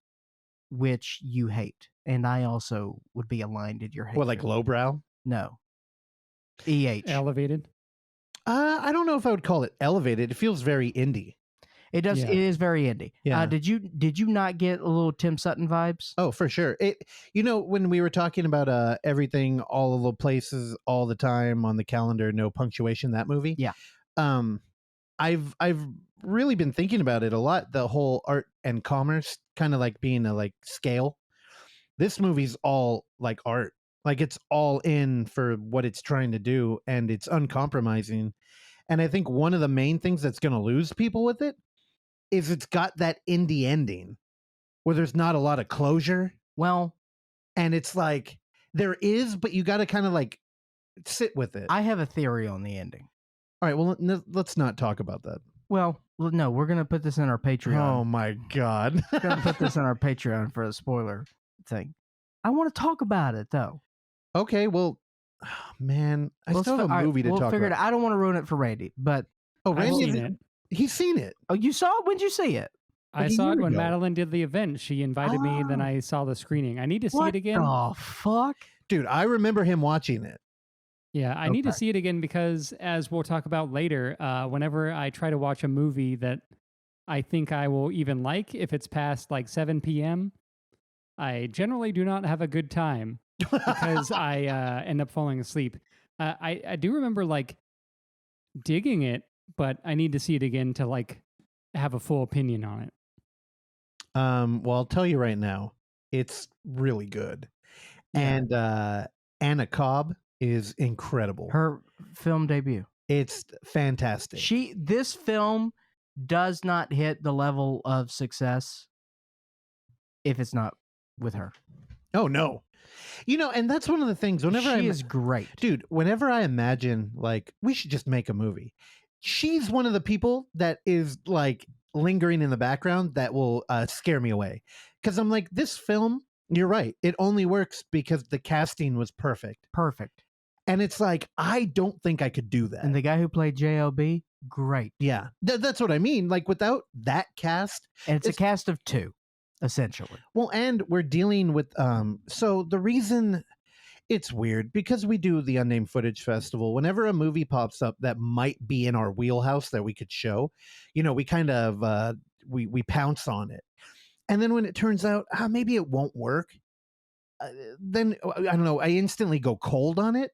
which you hate, and I also would be aligned in your hate. What, like lowbrow? No. Elevated. I don't know if I would call it elevated. It feels very indie. It does. Yeah. It is very indie. Yeah. Did you not get a little Tim Sutton vibes? Oh, for sure. When we were talking about everything, all of the places, all the time on the calendar, no punctuation, that movie. Yeah. I've really been thinking about it a lot. The whole art and commerce kind of like being a like scale. This movie's all like art. Like it's all in for what it's trying to do, and it's uncompromising. And I think one of the main things that's going to lose people with it is it's got that indie ending where there's not a lot of closure. Well, and it's like there is, but you got to kind of like sit with it. I have a theory on the ending. All right, well, let's not talk about that. Well, no, we're going to put this in our Patreon. Oh my God. We're going to put this on our Patreon for a spoiler thing. I want to talk about it though. Okay, well, man, I still have a movie to talk about. I don't want to ruin it for Randy, but Randy, he's seen it. Oh, you saw it? When'd you see it? I saw it when Madeline did the event. She invited me, and then I saw the screening. I need to see it again. Oh, fuck? Dude, I remember him watching it. Yeah, I need to see it again because, as we'll talk about later, whenever I try to watch a movie that I think I will even like, if it's past like 7 p.m., I generally do not have a good time because I end up falling asleep. I do remember like digging it, but I need to see it again to like have a full opinion on it. Well, I'll tell you right now, it's really good. Yeah. And Anna Cobb is incredible. Her film debut. It's fantastic. This film does not hit the level of success if it's not with her. Oh no. And that's one of the things whenever she is great. Dude, whenever I imagine like we should just make a movie, she's one of the people that is like lingering in the background that will scare me away. Because I'm like, this film, you're right. It only works because the casting was perfect. Perfect. And it's like, I don't think I could do that. And the guy who played JLB, great. Yeah. That's what I mean. Like without that cast. And it's a cast of 2, essentially. Well, and we're dealing with, so the reason it's weird, because we do the Unnamed Footage Festival, whenever a movie pops up that might be in our wheelhouse that we could show, we kind of, we pounce on it. And then when it turns out, maybe it won't work, then, I don't know, I instantly go cold on it.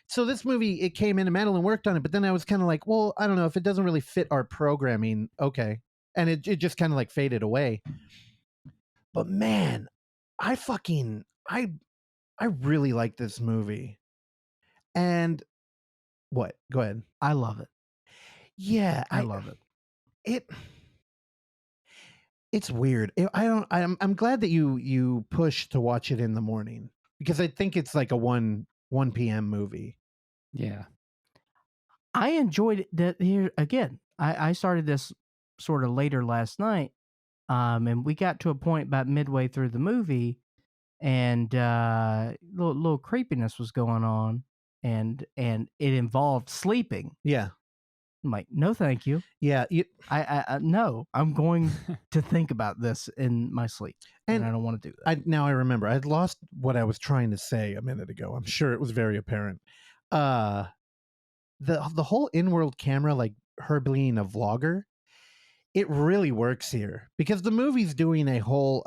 So this movie, it came in and Madeline worked on it, but then I was kind of like, well, I don't know, if it doesn't really fit our programming, okay. And it just kind of like faded away. But man, I really like this movie. And what? Go ahead. I love it. Yeah, I love it. It's weird. I'm glad that you push to watch it in the morning because I think it's like a 1 p.m. movie. Yeah. I enjoyed that here again. I started this sort of later last night. And we got to a point about midway through the movie and little creepiness was going on and it involved sleeping. Yeah. I'm like, no, thank you. Yeah. I no, I'm going to think about this in my sleep and I don't want to do that. Now I remember I'd lost what I was trying to say a minute ago. I'm sure it was very apparent. The whole in-world camera, like her being a vlogger, it really works here because the movie's doing a whole,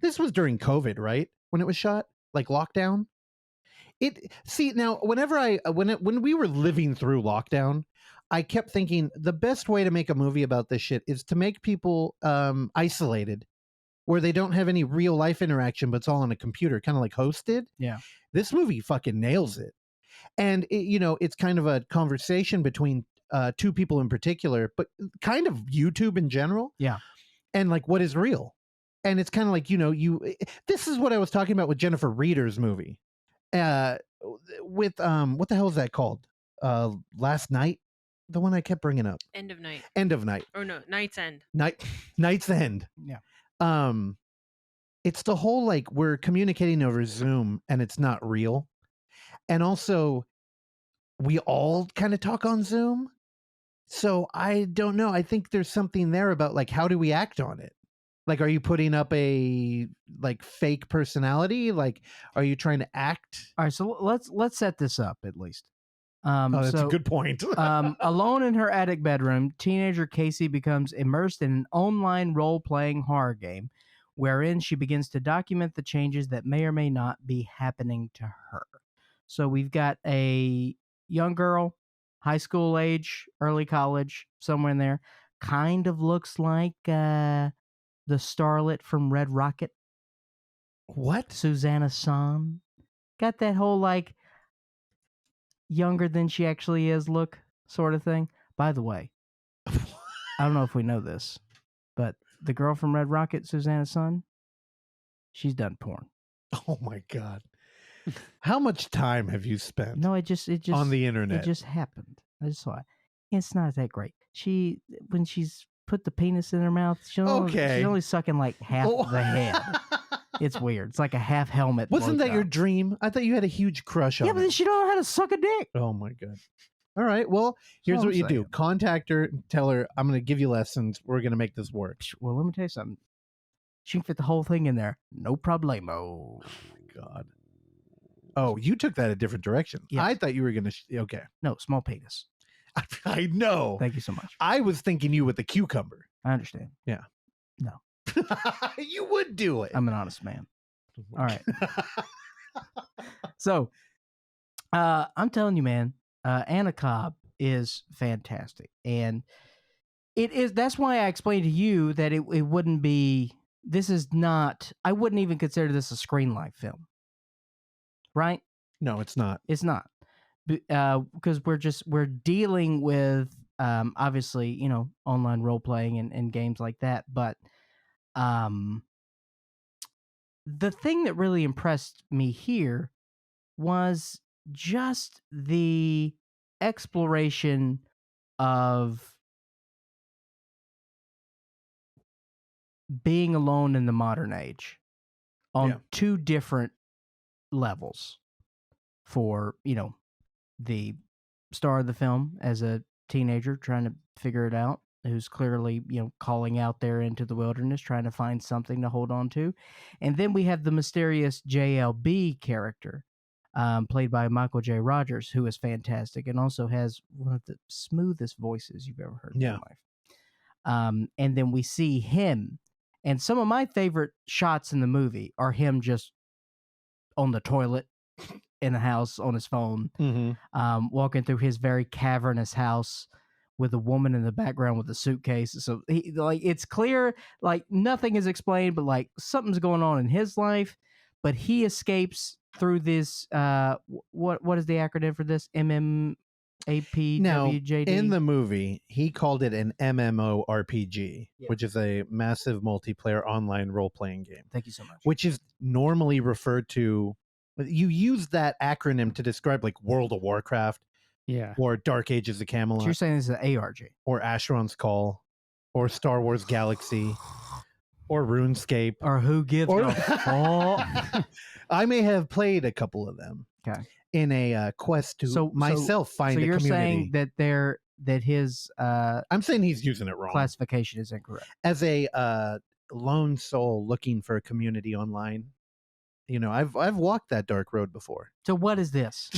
this was during COVID, right? When it was shot, like lockdown. Now, when we were living through lockdown, I kept thinking the best way to make a movie about this shit is to make people isolated where they don't have any real life interaction, but it's all on a computer, kind of like Hostel. Yeah. This movie fucking nails it. And it's kind of a conversation between 2 people in particular, but kind of YouTube in general. Yeah. And like what is real. And it's kind of like, this is what I was talking about with Jennifer Reeder's movie. With what the hell is that called? Last Night? The one I kept bringing up. End of Night. End of Night. Or no, Night's End. Night's End. Yeah. It's the whole like we're communicating over Zoom and it's not real. And also we all kind of talk on Zoom. So I don't know. I think there's something there about like, how do we act on it? Like, are you putting up a like fake personality? Like, are you trying to act? All right, so let's set this up at least. Oh, that's a good point. Alone in her attic bedroom, teenager Casey becomes immersed in an online role-playing horror game, wherein she begins to document the changes that may or may not be happening to her. So we've got a young girl, high school age, early college, somewhere in there. Kind of looks like the starlet from Red Rocket. What? Susanna Son. Got that whole like younger than she actually is look sort of thing. By the way, I don't know if we know this, but the girl from Red Rocket, Susanna Son, she's done porn. Oh my God. How much time have you spent? No, it just on the internet? It just happened. I just saw it. It's not that great. When she's put the penis in her mouth, she's only sucking like half the head. It's weird. It's like a half helmet. Wasn't that your dream? I thought you had a huge crush on Yeah, but then she don't know how to suck a dick. Oh my God. All right. Well, here's what you do. Contact her and tell her, I'm going to give you lessons. We're going to make this work. Well, let me tell you something. She can fit the whole thing in there. No problemo. Oh my God. Oh, you took that a different direction. Yes. I thought you were going to. Okay. No, small penis. I know. Thank you so much. I was thinking you with the cucumber. I understand. Yeah. No. You would do it. I'm an honest man. All right. So, I'm telling you, man, Anna Cobb is fantastic. And it is, that's why I explained to you that it wouldn't be, this is not, I wouldn't even consider this a screen life film. Right? No, it's not. It's not. Because we're dealing with, obviously, online role playing and games like that. But, the thing that really impressed me here was just the exploration of being alone in the modern age on two different levels. For, the star of the film as a teenager trying to figure it out, who's clearly, calling out there into the wilderness, trying to find something to hold on to. And then we have the mysterious JLB character, played by Michael J. Rogers, who is fantastic and also has one of the smoothest voices you've ever heard in your life. And then we see him. And some of my favorite shots in the movie are him just on the toilet in the house on his phone, walking through his very cavernous house with a woman in the background with a suitcase. So it's clear, like nothing is explained, but like something's going on in his life. But he escapes through this. What is the acronym for this? MMAPWJD. Now, in the movie, he called it an MMORPG, which is a massive multiplayer online role playing game. Thank you so much. Which is normally referred to. You use that acronym to describe like World of Warcraft, or Dark Ages of Camelot. So you're saying this is an ARG, or Asheron's Call, or Star Wars Galaxy, or RuneScape, or who gives a fuck? I may have played a couple of them. Okay. In a quest to find a community. So you're saying that his I'm saying he's using it wrong. Classification is incorrect. As a lone soul looking for a community online. I've walked that dark road before. So what is this?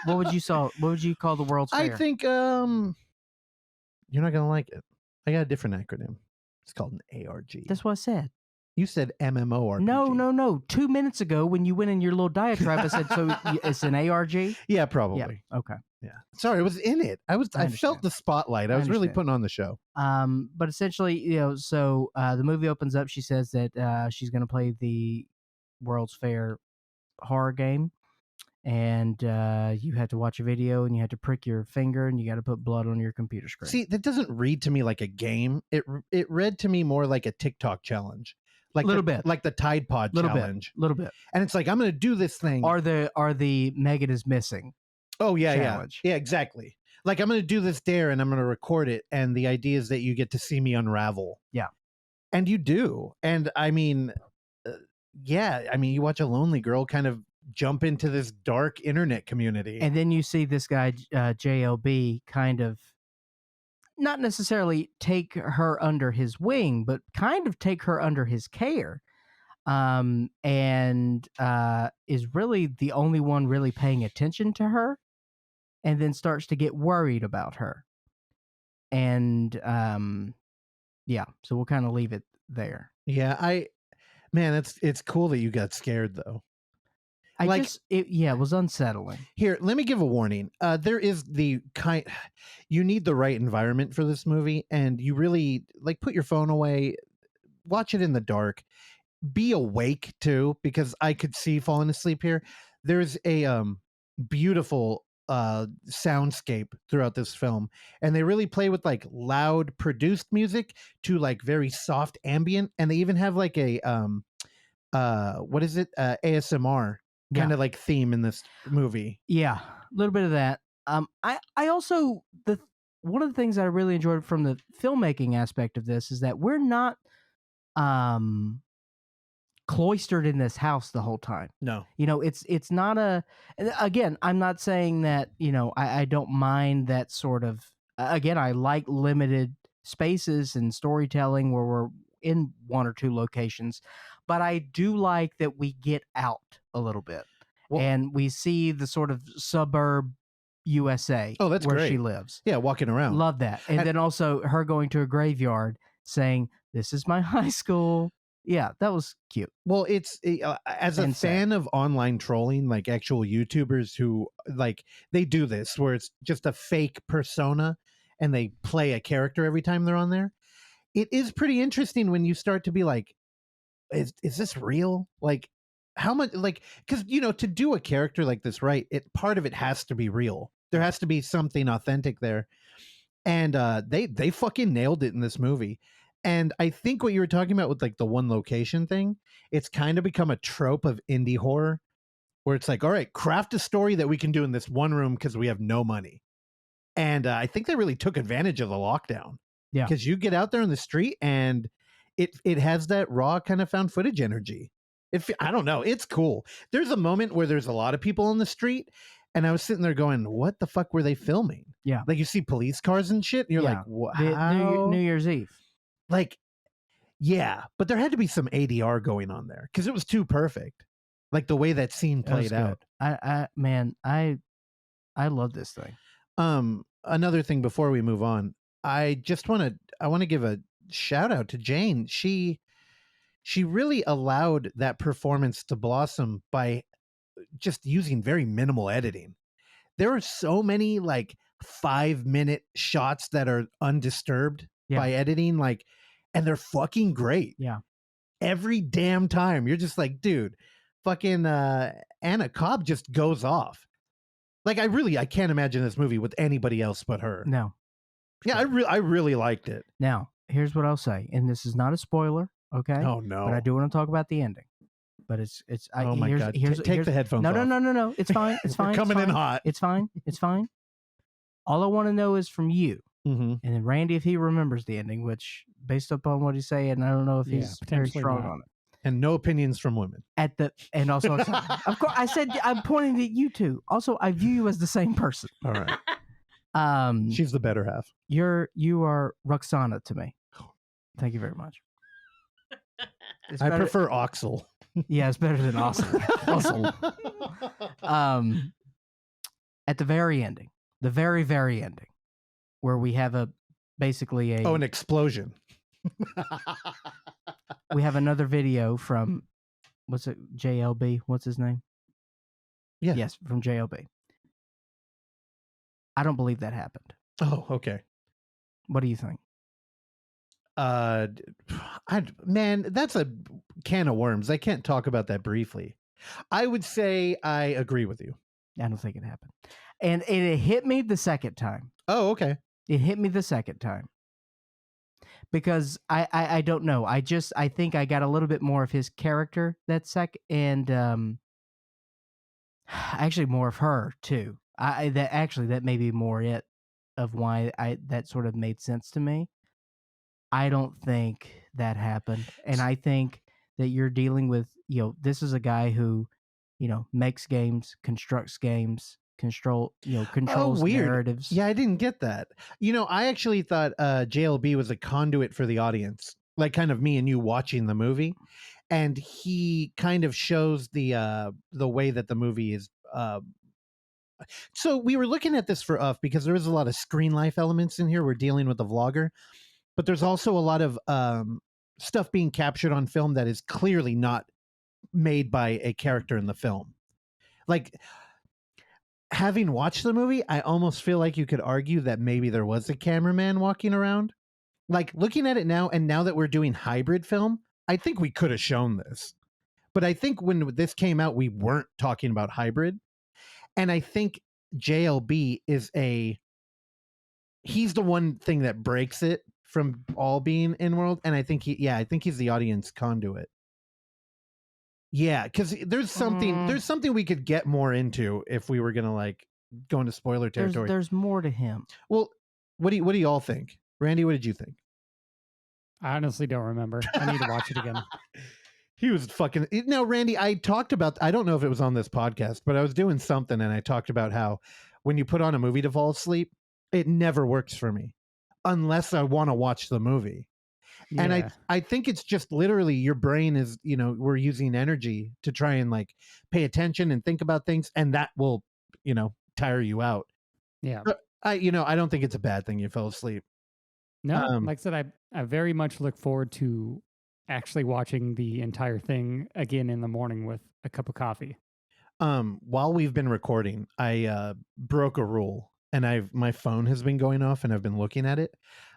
What would you call the World's Fair? I think you're not gonna like it. I got a different acronym. It's called an ARG. That's what I said. You said MMORPG. No. 2 minutes ago, when you went in your little diatribe, I said, so it's an ARG? Yeah, probably. Yeah. Okay. Yeah. Sorry, I was in it. I felt the spotlight. I was really putting on the show. But essentially, so the movie opens up. She says that she's going to play the World's Fair horror game, and you had to watch a video, and you had to prick your finger, and you got to put blood on your computer screen. See, that doesn't read to me like a game. It read to me more like a TikTok challenge. Like little bit, like the Tide Pod challenge, little bit. And it's like, I'm going to do this thing. Are the Megan is missing? Oh yeah, challenge. Yeah, exactly. Like, I'm going to do this dare, and I'm going to record it, and the idea is that you get to see me unravel. Yeah, and you do. And I mean, you watch a lonely girl kind of jump into this dark internet community, and then you see this guy JLB kind of not necessarily take her under his wing, but kind of take her under his care. And is really the only one really paying attention to her, and then starts to get worried about her. And yeah, so we'll kind of leave it there. Yeah, it's cool that you got scared though. It was unsettling. Here, let me give a warning. There is you need the right environment for this movie, and you really put your phone away, watch it in the dark, be awake too, because I could see falling asleep here. There's a beautiful soundscape throughout this film, and they really play with loud produced music to very soft ambient, and they even have a what is it, ASMR kind of theme in this movie. Yeah, a little bit of that. I also one of the things I really enjoyed from the filmmaking aspect of this is that we're not cloistered in this house the whole time. No, it's not again, I'm not saying that I don't mind that sort of, again, I like limited spaces and storytelling where we're in one or two locations, but I do like that we get out a little bit and we see the sort of suburb USA. Oh, that's where great. she lives. Yeah, walking around. Love that. And then also her going to a graveyard saying, "This is my high school." Yeah, that was cute. Well, it's as a fan of online trolling, actual YouTubers who they do this where it's just a fake persona and they play a character every time they're on there. It is pretty interesting when you start to be like, is this real? How much, because to do a character like this right, part of it has to be real. There has to be something authentic there, and they fucking nailed it in this movie. And I think what you were talking about with the one location thing, it's kind of become a trope of indie horror where it's all right, craft a story that we can do in this one room because we have no money. And I think they really took advantage of the lockdown. Yeah, because you get out there on the street and it has that raw kind of found footage energy. I don't know, it's cool. There's a moment where there's a lot of people on the street, and I was sitting there going, "What the fuck were they filming?" Yeah, you see police cars and shit, and you're like, "Wow, New Year's Eve." Yeah, but there had to be some ADR going on there because it was too perfect. The way that scene played out. I love this thing. Another thing before we move on, I want to give a shout out to Jane. She really allowed that performance to blossom by just using very minimal editing. There are so many 5-minute shots that are undisturbed by editing, and they're fucking great. Yeah. Every damn time you're just dude, fucking Anna Cobb just goes off. I can't imagine this movie with anybody else but her. No. Yeah, I really liked it. Now, here's what I'll say, and this is not a spoiler, okay? Oh no. But I do want to talk about the ending. But it's oh my god. Take the headphones off. No. It's fine. It's fine. We're coming in hot. It's fine. It's fine. All I want to know is from you. Mm-hmm. And then Randy, if he remembers the ending, which based upon what he's saying, I don't know if he's very strong on it. And no opinions from women. And also, of course, I said I'm pointing at you two. Also, I view you as the same person. All right. She's the better half. You are Roxana to me. Thank you very much. I prefer Oxel. Yeah, it's better than awesome. At the very ending, the very, very ending, where we have basically an explosion. We have another video from, what's it, JLB? What's his name? Yeah. Yes, from JLB. I don't believe that happened. Oh, okay. What do you think? Man, that's a can of worms. I can't talk about that briefly. I would say I agree with you. I don't think it happened. And it hit me the second time. Oh, okay. It hit me the second time. Because I don't know. I think I got a little bit more of his character that and actually more of her too. That may be more it of why that sort of made sense to me. I don't think that happened. And I think that you're dealing with, this is a guy who, makes games, constructs games, controls weird. narratives. Yeah, I didn't get that. I actually thought JLB was a conduit for the audience, like kind of me and you watching the movie, and he kind of shows the way that the movie is. So we were looking at this for because there is a lot of screen life elements in here. We're dealing with the vlogger, but there's also a lot of stuff being captured on film that is clearly not made by a character in the film. Like, having watched the movie, I almost feel like you could argue that maybe there was a cameraman walking around. Like, looking at it now, and now that we're doing hybrid film, I think we could have shown this. But I think when this came out, we weren't talking about hybrid. And I think JLB is he's the one thing that breaks it from all being in world. And I think he's the audience conduit. Yeah, because there's something we could get more into if we were gonna like go into spoiler territory. There's more to him. Well, what do you all think? Randy, what did you think? I honestly don't remember. I need to watch it again. He was fucking. Now, Randy, I talked about. I don't know if it was on this podcast, but I was doing something and I talked about how when you put on a movie to fall asleep, it never works for me unless I want to watch the movie. Yeah. And I think it's just literally your brain is, we're using energy to try and like pay attention and think about things, and that will, tire you out. Yeah. But I don't think it's a bad thing you fell asleep. No, like I said, I very much look forward to actually watching the entire thing again in the morning with a cup of coffee. While we've been recording, I broke a rule, and my phone has been going off, and I've been looking at it.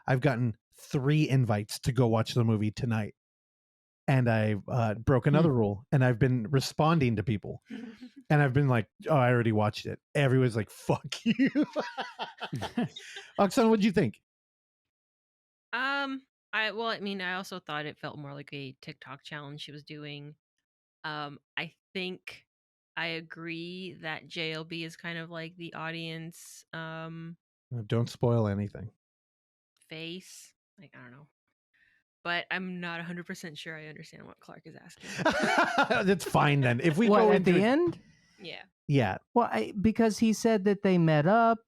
I've gotten 3 invites to go watch the movie tonight, and I broke another rule, and I've been responding to people, and I've been like, "Oh, I already watched it." Everyone's like, "Fuck you." Oksana, what'd you think? I also thought it felt more like a TikTok challenge she was doing. I think I agree that JLB is kind of like the audience Don't spoil anything. face. Like, I don't know. But I'm not 100% sure I understand what Clark is asking. That's fine then. If we What, go at the end? Yeah. Yeah. Well, because he said that they met up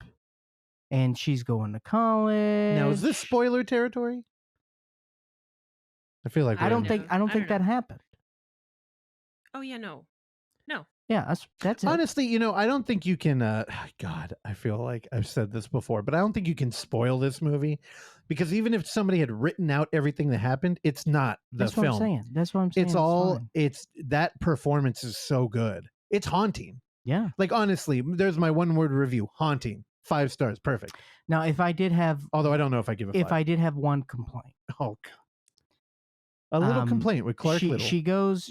and she's going to college. Now, is this spoiler territory? I feel like I don't think that happened. Oh yeah, no. Yeah, that's it. Honestly, I don't think you can God, I feel like I've said this before, but I don't think you can spoil this movie, because even if somebody had written out everything that happened, it's not the film. That's what I'm saying. It's all that performance is so good. It's haunting. Yeah. Like, honestly, there's my one word review. Haunting. 5 stars. Perfect. Now, if I did have, although I don't know if I give it 5. If I did have one complaint. Oh God. A little complaint with Clark Little. She goes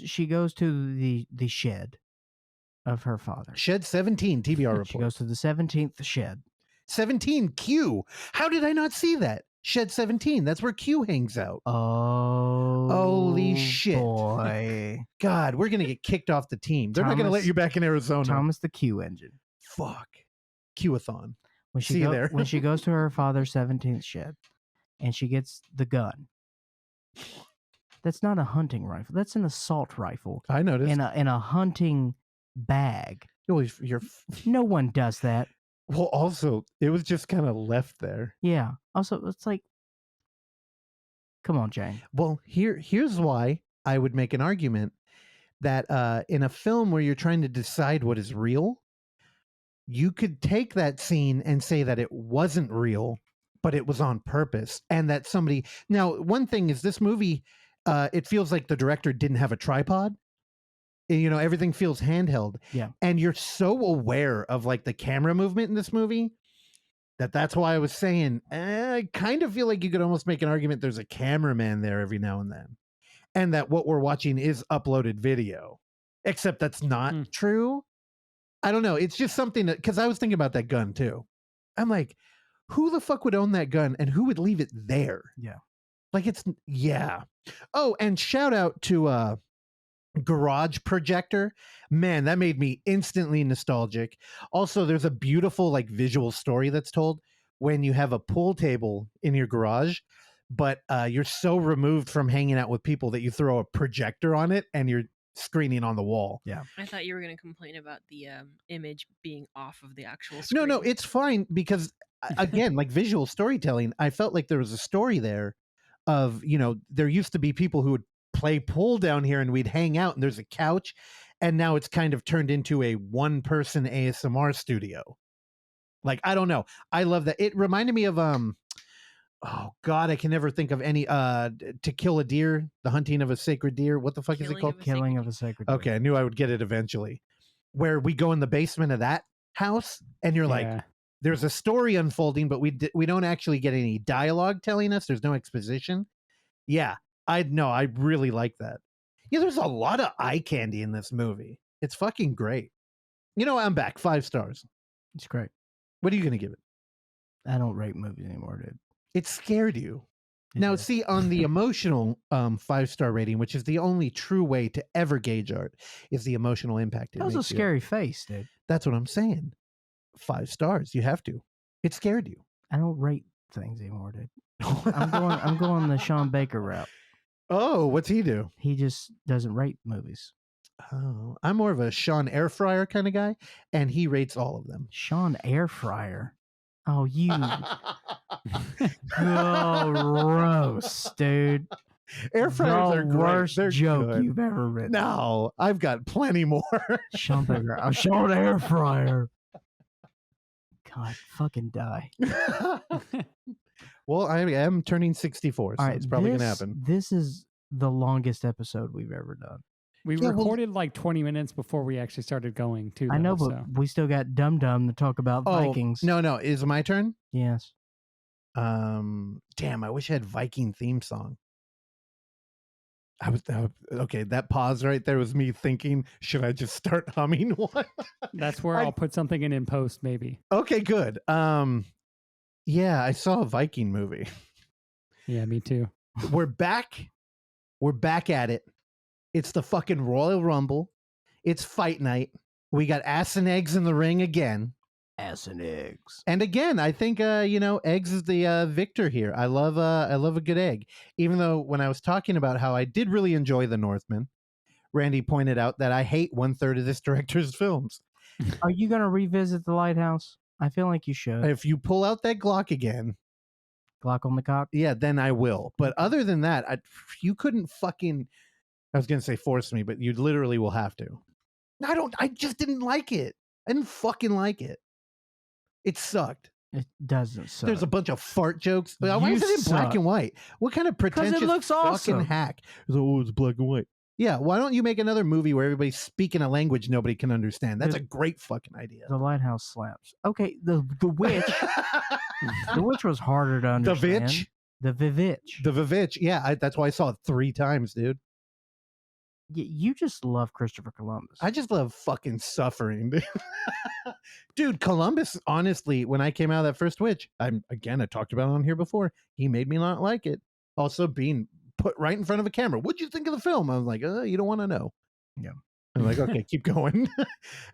to the shed of her father. Shed 17, TBR report. She goes to the 17th shed. 17, Q. How did I not see that? Shed 17. That's where Q hangs out. Oh, holy shit. Boy. God, we're going to get kicked off the team. They're not going to let you back in Arizona. Thomas the Q engine. Fuck. Q-a-thon. See you there. When she goes to her father's 17th shed and she gets the gun. That's not a hunting rifle. That's an assault rifle. I noticed. In a hunting bag. No one does that. Well, also, it was just kind of left there. Yeah. Also, it's like, come on, Jane. Well, here's why I would make an argument that in a film where you're trying to decide what is real, you could take that scene and say that it wasn't real, but it was on purpose, and that somebody. Now, one thing is this movie. It feels like the director didn't have a tripod. Everything feels handheld. Yeah. And you're so aware of like the camera movement in this movie that's why I was saying, I kind of feel like you could almost make an argument there's a cameraman there every now and then. And that what we're watching is uploaded video. Except that's not true. I don't know. It's just something that, because I was thinking about that gun too. I'm like, who the fuck would own that gun and who would leave it there? Yeah. Like yeah. Oh, and shout out to Garage Projector. Man, that made me instantly nostalgic. Also, there's a beautiful like visual story that's told when you have a pool table in your garage, but you're so removed from hanging out with people that you throw a projector on it and you're screening on the wall. I thought you were going to complain about the image being off of the actual screen. No, it's fine because again, like visual storytelling, I felt like there was a story there of, there used to be people who would play pool down here and we'd hang out and there's a couch, and now it's kind of turned into a one-person ASMR studio. Like, I don't know. I love that. It reminded me of oh God, I can never think of any To Kill a Deer, The Hunting of a Sacred Deer. What the fuck is it called? Killing of a Sacred Deer. Okay, I knew I would get it eventually. Where we go in the basement of that house and you're like, there's a story unfolding, but we don't actually get any dialogue telling us. There's no exposition. Yeah, I really like that. Yeah, there's a lot of eye candy in this movie. It's fucking great. I'm back. 5 stars. It's great. What are you going to give it? I don't rate movies anymore, dude. It scared you. Now, see, on the emotional 5-star rating, which is the only true way to ever gauge art, is the emotional impact. That was a scary face, dude. That's what I'm saying. 5 stars. You have to. It scared you. I don't rate things anymore, dude. I'm going the Sean Baker route. Oh, what's he do? He just doesn't rate movies. Oh, I'm more of a Sean Airfryer kind of guy, and he rates all of them. Sean Airfryer. Oh, you gross, dude. Air fryers are great. Worst They're joke good. you've ever written. No, I've got plenty more. Sean Baker. A Sean Airfryer. God, fucking die. Well, I am turning 64, so it's probably going to happen. This is the longest episode we've ever done. We recorded like 20 minutes before we actually started going, too. I know, but we still got Dum Dum to talk about Vikings. No. Is it my turn? Yes. Damn, I wish I had Viking theme song. Okay, that pause right there was me thinking, should I just start humming one? That's where I'll put something in post, maybe. Okay, good. Yeah, I saw a Viking movie. Yeah, me too. We're back at it. It's the fucking Royal Rumble. It's fight night. We got ass and eggs in the ring again. Ass and eggs. And again, I think eggs is the victor here. I love a good egg. Even though when I was talking about how I did really enjoy The Northman, Randy pointed out that I hate 1/3 of this director's films. Are you going to revisit The Lighthouse? I feel like you should. If you pull out that Glock again, Glock on the cock? Yeah, then I will. But other than that, you couldn't fucking, I was going to say force me, but you literally will have to. I just didn't like it. I didn't fucking like it. It sucked. It doesn't suck. There's a bunch of fart jokes. Why is it in black and white? What kind of pretentious it looks fucking awesome. hack? Oh, it's black and white. Yeah, why don't you make another movie where everybody's speaking a language nobody can understand? That's a great fucking idea. The Lighthouse slaps. Okay, the witch. The witch was harder to understand. The Vivitch. The Vivitch. Yeah, that's why I saw it 3 times, dude. You just love Christopher Columbus. I just love fucking suffering, dude. Dude, Columbus, honestly, when I came out of that first witch, I talked about it on here before. He made me not like it. Also being put right in front of a camera. What'd you think of the film? I was like, you don't want to know. Yeah. I'm like, okay, keep going.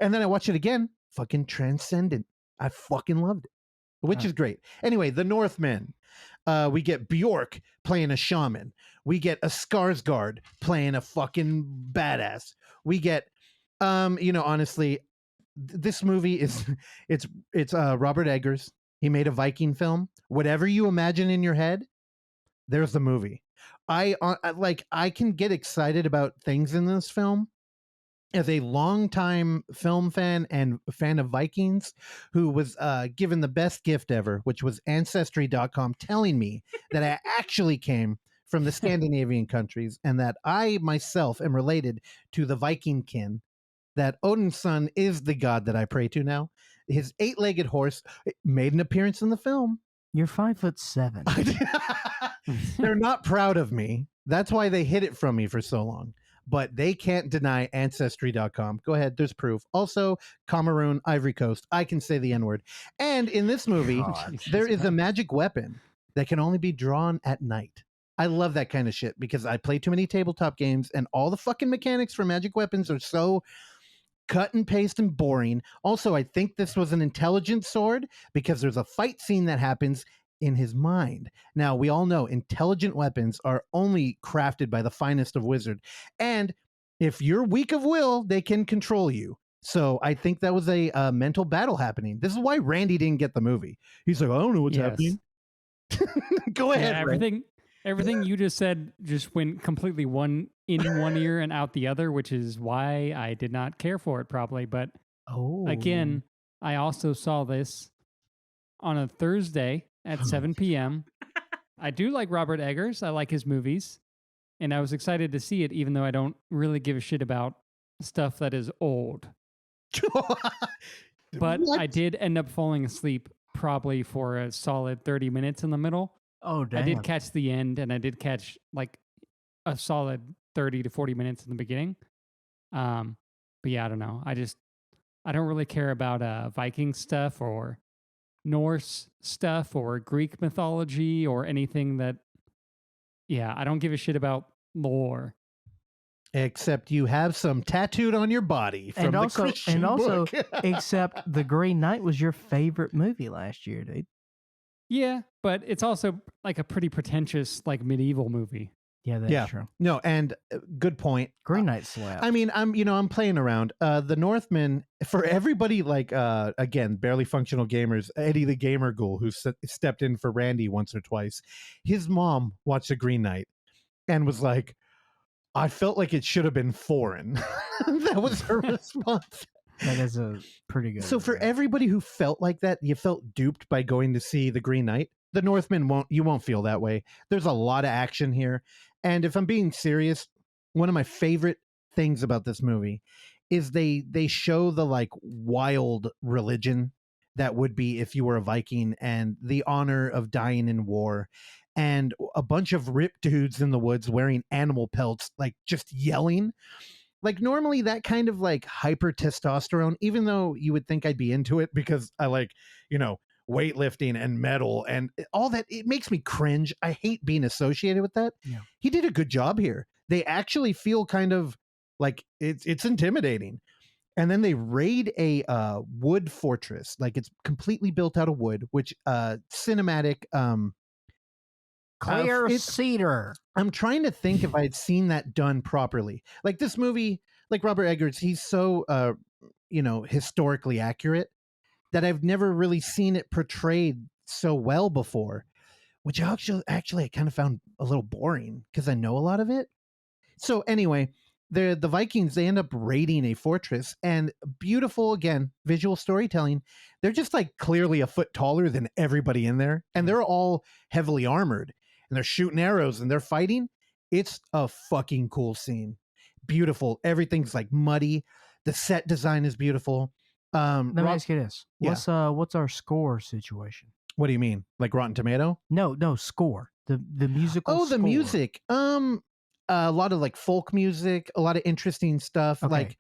And then I watched it again. Fucking transcendent. I fucking loved it. Which is great. Anyway, The Northman. We get Bjork playing a shaman. We get a Skarsgård playing a fucking badass. We get, honestly, this movie is, it's Robert Eggers. He made a Viking film. Whatever you imagine in your head, there's the movie. I can get excited about things in this film. As a longtime film fan and fan of Vikings, who was given the best gift ever, which was Ancestry.com telling me that I actually came from the Scandinavian countries and that I myself am related to the Viking kin, that Odin's son is the god that I pray to now. His 8-legged horse made an appearance in the film. You're 5'7". They're not proud of me. That's why they hid it from me for so long. But they can't deny Ancestry.com. Go ahead, there's proof. Also, Cameroon, Ivory Coast. I can say the N-word. And in this movie, there is a magic weapon that can only be drawn at night. I love that kind of shit because I play too many tabletop games and all the fucking mechanics for magic weapons are so cut and paste and boring. Also, I think this was an intelligent sword because there's a fight scene that happens in his mind. Now, we all know intelligent weapons are only crafted by the finest of wizards. And If you're weak of will, they can control you. So I think that was a mental battle happening. This is why Randy didn't get the movie. He's like, I don't know what's happening. Go ahead. Everything you just said just went completely in one ear and out the other, which is why I did not care for it probably. But again, I also saw this on a Thursday at 7 p.m. I do like Robert Eggers. I like his movies. And I was excited to see it, even though I don't really give a shit about stuff that is old. But I did end up falling asleep probably for a solid 30 minutes in the middle. Oh, damn. I did catch the end, and I did catch like a solid 30 to 40 minutes in the beginning. But yeah, I don't know. I don't really care about Viking stuff or Norse stuff or Greek mythology or anything that, yeah, I don't give a shit about lore. Except you have some tattooed on your body from the Christian book. Except The Green Knight was your favorite movie last year, dude. Yeah, but it's also like a pretty pretentious, like medieval movie. Yeah, that's true. No, and good point. Green Knight slap. I mean, I'm playing around. The Northman, for everybody like again, barely functional gamers, Eddie the Gamer Ghoul, who stepped in for Randy once or twice. His mom watched The Green Knight and was like, I felt like it should have been foreign. That was her response. That is a pretty good. So for everybody who felt like that, you felt duped by going to see The Green Knight. The Northman won't feel that way. There's a lot of action here. And if I'm being serious, one of my favorite things about this movie is they show the like wild religion that would be if you were a Viking and the honor of dying in war. And a bunch of ripped dudes in the woods wearing animal pelts, like just yelling. Like normally that kind of like hyper testosterone, even though you would think I'd be into it because I like, weightlifting and metal and all that, it makes me cringe. I hate being associated with that. Yeah. He did a good job here. They actually feel kind of like it's intimidating. And then they raid a wood fortress, like it's completely built out of wood, which cinematic clear cedar. I'm trying to think if I had seen that done properly. Like this movie, like Robert Eggers, he's so historically accurate that I've never really seen it portrayed so well before, which actually I kind of found a little boring because I know a lot of it. So anyway, the Vikings, they end up raiding a fortress, and beautiful, again, visual storytelling. They're just like clearly a foot taller than everybody in there, and they're all heavily armored, and they're shooting arrows and they're fighting. It's a fucking cool scene. Beautiful. Everything's like muddy. The set design is beautiful. Let me ask you this. Yeah. What's our score situation? What do you mean? Like Rotten Tomato? No, score. The musical score. The music. A lot of like folk music, a lot of interesting stuff. Okay. Like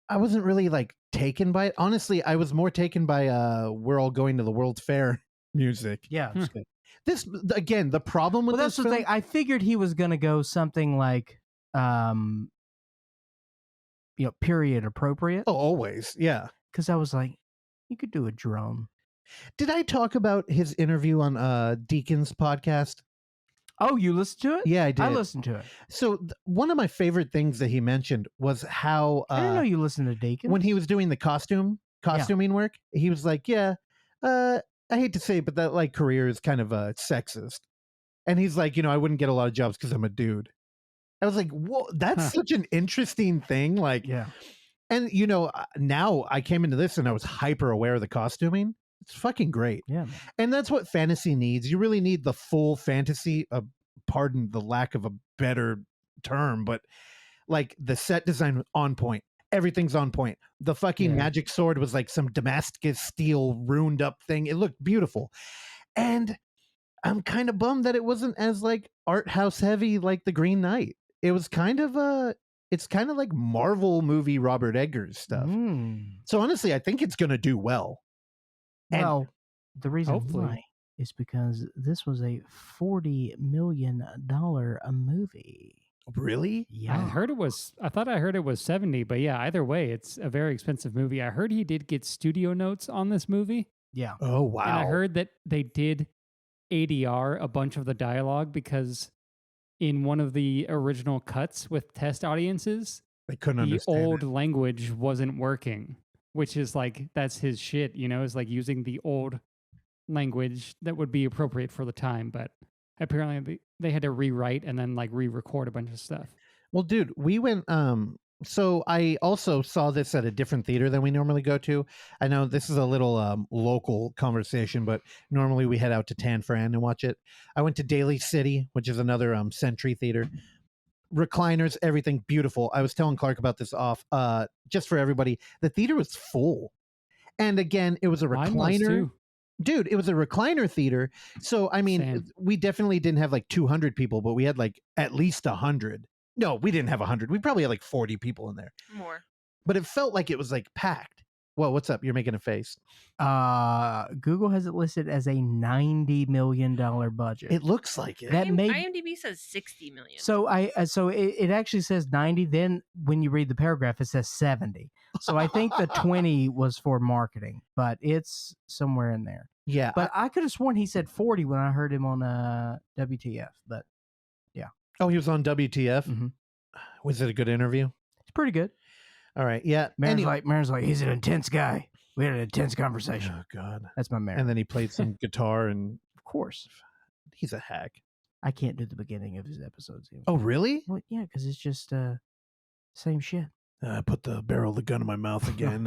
I wasn't really like taken by it. Honestly, I was more taken by We're All Going to the World's Fair music. Yeah, it's good. This again, the problem with that's this the film, thing. I figured he was gonna go something like period appropriate. Oh, always. Yeah. Because I was like, you could do a drum. Did I talk about his interview on Deacon's podcast? Oh, you listened to it? Yeah, I did. I listened to it. So one of my favorite things that he mentioned was how I didn't know you listened to Deacon. When he was doing the costuming work, he was like, I hate to say it, but that like career is kind of sexist. And he's like, I wouldn't get a lot of jobs because I'm a dude. I was like, whoa, that's such an interesting thing. Like, yeah. And, now I came into this and I was hyper aware of the costuming. It's fucking great. Yeah, man. And that's what fantasy needs. You really need the full fantasy, pardon the lack of a better term, but like the set design on point. Everything's on point. The fucking magic sword was like some Damascus steel ruined up thing. It looked beautiful. And I'm kind of bummed that it wasn't as like art house heavy like The Green Knight. It was kind of it's kind of like Marvel movie Robert Eggers stuff. So honestly, I think it's going to do well. Well, the reason why is because this was a $40 million movie. Really? Yeah. I thought I heard it was 70, but yeah, either way, it's a very expensive movie. I heard he did get studio notes on this movie. Yeah. Oh, wow. And I heard that they did ADR a bunch of the dialogue because in one of the original cuts with test audiences, They couldn't the understand old it. language wasn't working, which is like, that's his shit, is like using the old language that would be appropriate for the time. But apparently they had to rewrite and then like re-record a bunch of stuff. Well, dude, we went. So I also saw this at a different theater than we normally go to. I know this is a little local conversation, but normally we head out to Tan Fran and watch it. I went to Daly City, which is another Century theater. Recliners, everything beautiful. I was telling Clark about this off. Just for everybody, the theater was full, and again, it was a Mine was recliner. too. Dude, it was a recliner theater. So, I mean, Same. we definitely didn't have like 200 people, but we had like at least 100. No, we didn't have 100. We probably had like 40 people in there. More. But it felt like it was like packed. Well, what's up? You're making a face. Google has it listed as a $90 million budget. It looks like it. That made IMDb says 60 million. so it actually says 90. Then when you read the paragraph, it says 70. So I think the 20 was for marketing, but it's somewhere in there. Yeah. But I could have sworn he said 40 when I heard him on WTF. But Oh, he was on WTF. Mhm. Was it a good interview? it's pretty good. All right. Yeah. Marin's like, he's an intense guy. We had an intense conversation. Oh God. That's my Marin. And then he played some guitar, and of course, he's a hack. I can't do the beginning of his episodes. Oh, really? Well, yeah, because it's just same shit. I put the barrel of the gun in my mouth again.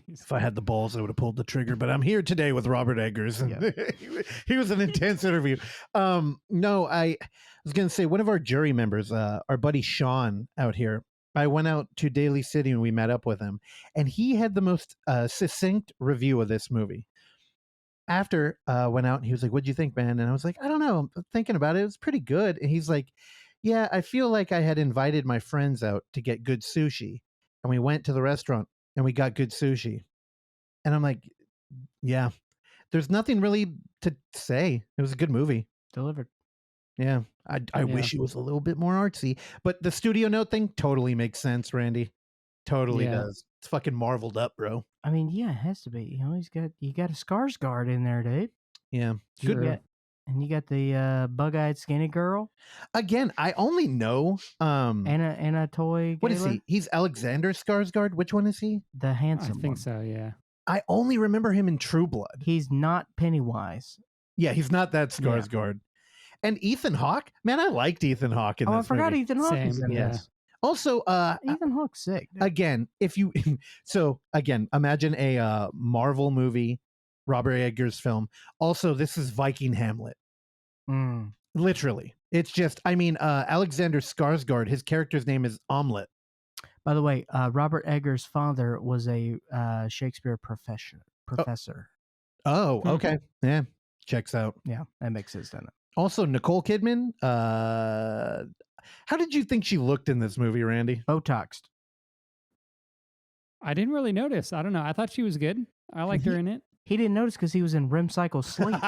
If I had the balls, I would have pulled the trigger. But I'm here today with Robert Eggers. And he was an intense interview. No, I was going to say one of our jury members, our buddy Sean out here, I went out to Daly City and we met up with him. And he had the most succinct review of this movie. After went out and he was like, "What'd you think, man?" And I was like, "I don't know. I'm thinking about it. It was pretty good." And he's like, "Yeah, I feel like I had invited my friends out to get good sushi. And we went to the restaurant and we got good sushi." And I'm like, yeah, there's nothing really to say. It was a good movie. Delivered. Yeah. I wish it was a little bit more artsy, but the studio note thing totally makes sense, Randy. Totally does. It's fucking marveled up, bro. I mean, yeah, it has to be. You got a Skarsgård in there, dude. Yeah. Good. And you got the bug-eyed skinny girl. Again, I only know Anna Toy. What is he? He's Alexander Skarsgård. Which one is he? The handsome I think one. so, yeah. I only remember him in True Blood. He's not Pennywise. Yeah, he's not that Skarsgård. Yeah. And Ethan Hawke? Man, I liked Ethan Hawke in this I forgot movie. Ethan Hawke is in this. Also, Ethan Hawke's sick. Dude. Again, imagine a Marvel movie, Robert Eggers film. Also, this is Viking Hamlet. Literally. It's just, Alexander Skarsgård, his character's name is Omelette. By the way, Robert Eggers' father was a Shakespeare professor. Oh, okay. Yeah, checks out. Yeah, that makes sense, doesn't it? Also, Nicole Kidman. How did you think she looked in this movie, Randy? Botoxed. I didn't really notice. I don't know. I thought she was good. I liked her in it. He didn't notice because he was in REM cycle sleep.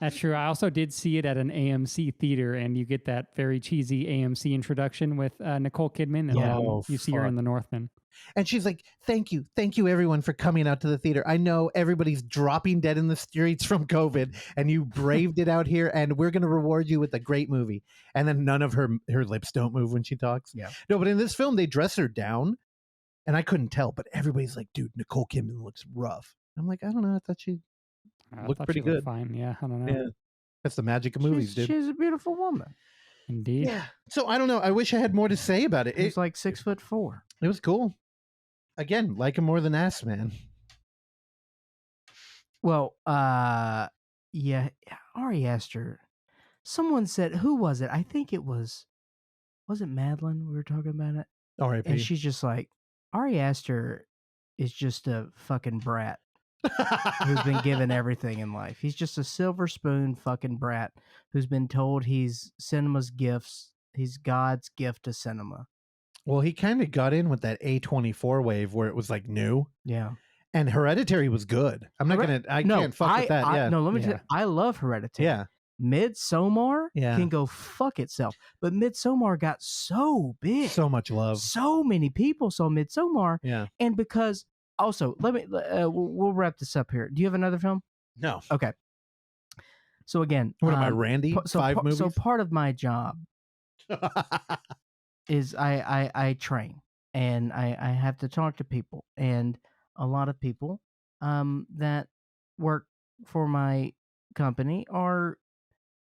That's true. I also did see it at an AMC theater, and you get that very cheesy AMC introduction with Nicole Kidman, and then you see her in the Northman. And she's like, thank you everyone for coming out to the theater. I know everybody's dropping dead in the streets from COVID, and you braved it out here, and we're going to reward you with a great movie. And then none of her lips don't move when she talks. Yeah. No, but in this film, they dress her down, and I couldn't tell, but everybody's like, dude, Nicole Kidman looks rough. I'm like, I don't know. I thought she looked pretty good. Fine. Yeah, I don't know. Yeah. That's the magic of movies, dude. She's a beautiful woman. Indeed. Yeah. So I don't know. I wish I had more to say about it. He's like 6'4". It was cool. Again, like him more than ass, man. Well, yeah, Ari Aster. Someone said, who was it? I think it was it Madeline? We were talking about it. R.I.P. And she's just like, Ari Aster is just a fucking brat who's been given everything in life. He's just a silver spoon fucking brat who's been told he's cinema's gifts. He's God's gift to cinema. Well, he kind of got in with that A24 wave where it was like new. Yeah. And Hereditary was good. I can't fuck with that. Yeah. No, let me tell you, I love Hereditary. Yeah. Midsommar can go fuck itself. But Midsommar got so big. So much love. So many people saw Midsommar. Yeah. And because, also, we'll wrap this up here. Do you have another film? No. Okay. So again. What am I, Randy? 5 movies? So part of my job is I train. and I have to talk to people, and a lot of people that work for my company are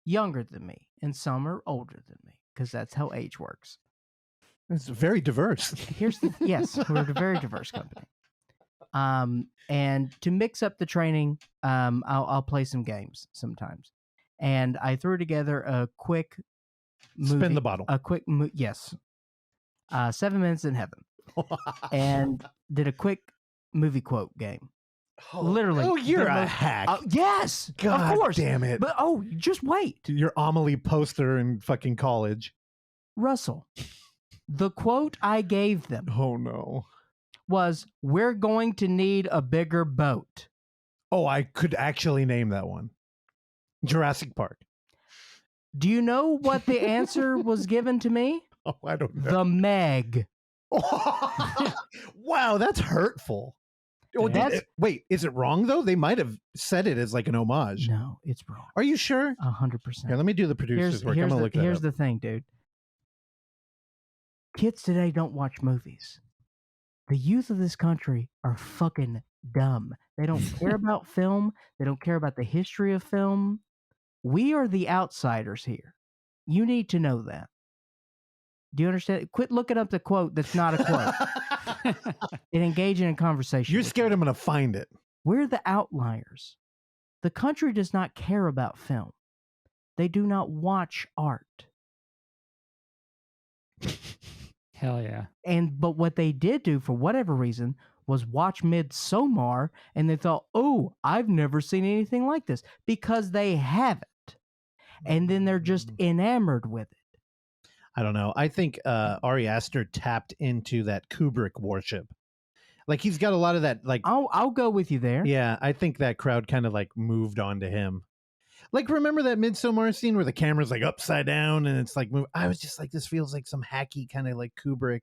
younger than me, and some are older than me, because that's how age works. It's very diverse. Yes, we're a very diverse company. And to mix up the training, I'll play some games sometimes, and I threw together a quick movie, Spin the bottle. a quick 7 Minutes in Heaven, and did a quick movie quote game. Literally. Oh, you're a hack. Yes, God of course. damn it. But just wait. Your Amelie poster in fucking college. Russell, the quote I gave them Oh, no. was, "We're going to need a bigger boat." Oh, I could actually name that one. Jurassic Park. Do you know what the answer was given to me? Oh, I don't know. The Meg. Wow, that's hurtful. Oh, wait, is it wrong, though? They might have said it as like an homage. No, it's wrong. Are you sure? 100%. Here, let me do the producer's work. I'm going to look that Here's up. the thing, dude. Kids today don't watch movies. The youth of this country are fucking dumb. They don't care about film. They don't care about the history of film. We are the outsiders here. You need to know that. Do you understand? Quit looking up the quote that's not a quote and engage in a conversation. You're scared I'm going to find it. We're the outliers. The country does not care about film. They do not watch art. Hell yeah. But what they did do, for whatever reason, was watch Midsommar, and they thought, "Oh, I've never seen anything like this," because they haven't. And then they're just enamored with it. I don't know. I think Ari Aster tapped into that Kubrick worship. Like, he's got a lot of that. Like, I'll go with you there. Yeah, I think that crowd kind of like moved on to him. Like, remember that Midsommar scene where the camera's like upside down and it's like, I was just like, this feels like some hacky kind of like Kubrick.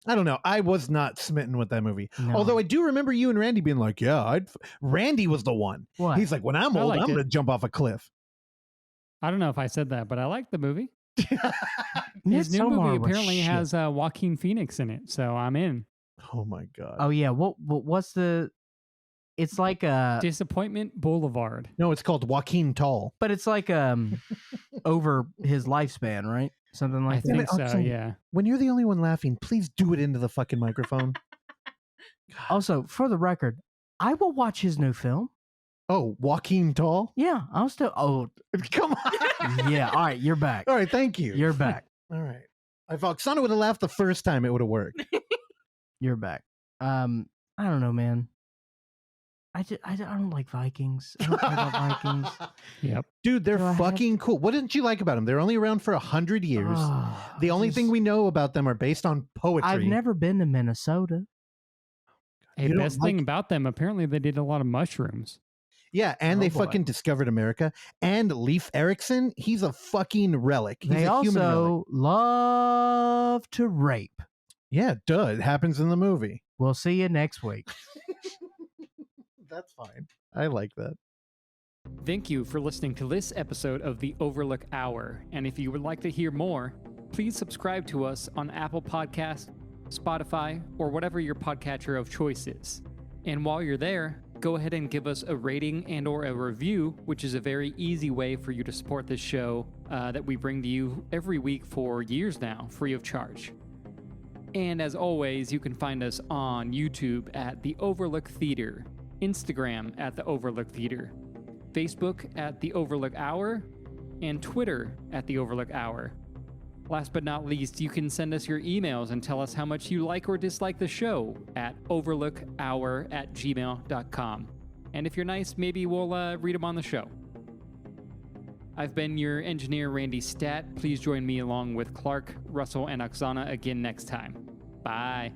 I don't know. I was not smitten with that movie. No. Although I do remember you and Randy being like, yeah, Randy was the one. What? He's like, when I'm old, I'm going to jump off a cliff. I don't know if I said that, but I like the movie. His new movie apparently has Joaquin Phoenix in it, so I'm in. Oh my god. Oh yeah. What's the? It's like a Disappointment Boulevard. No, it's called Joaquin Tall. But it's like over his lifespan, right? Something like that. I think so. Yeah. When you're the only one laughing, please do it into the fucking microphone. Also, for the record, I will watch his new film. Oh, Joaquin Tall? Yeah, I'll still. Oh, come on. Yeah. All right, you're back. All right, thank you. You're back. All right. If Oksana would have laughed the first time, it would have worked. You're back. I don't know, man. I don't like Vikings. I don't care about Vikings. Yep. Dude, they're fucking cool. What didn't you like about them? They're only around for 100 years. The only thing we know about them are based on poetry. I've never been to Minnesota. Hey, best thing about them, apparently they did a lot of mushrooms. Yeah, and they fucking discovered America. And Leif Erikson, he's a fucking relic. He's they a human also relic. love to rape. Yeah, duh. It happens in the movie. We'll see you next week. That's fine. I like that. Thank you for listening to this episode of the Overlook Hour. And if you would like to hear more, please subscribe to us on Apple Podcasts, Spotify, or whatever your podcatcher of choice is. And while you're there, go ahead and give us a rating and or a review, which is a very easy way for you to support this show that we bring to you every week for years now, free of charge. And as always, you can find us on YouTube at The Overlook Theater, Instagram at The Overlook Theater, Facebook at The Overlook Hour, and Twitter at The Overlook Hour. Last but not least, you can send us your emails and tell us how much you like or dislike the show at overlookhour@gmail.com. And if you're nice, maybe we'll read them on the show. I've been your engineer, Randy Stat. Please join me along with Clark, Russell, and Oksana again next time. Bye.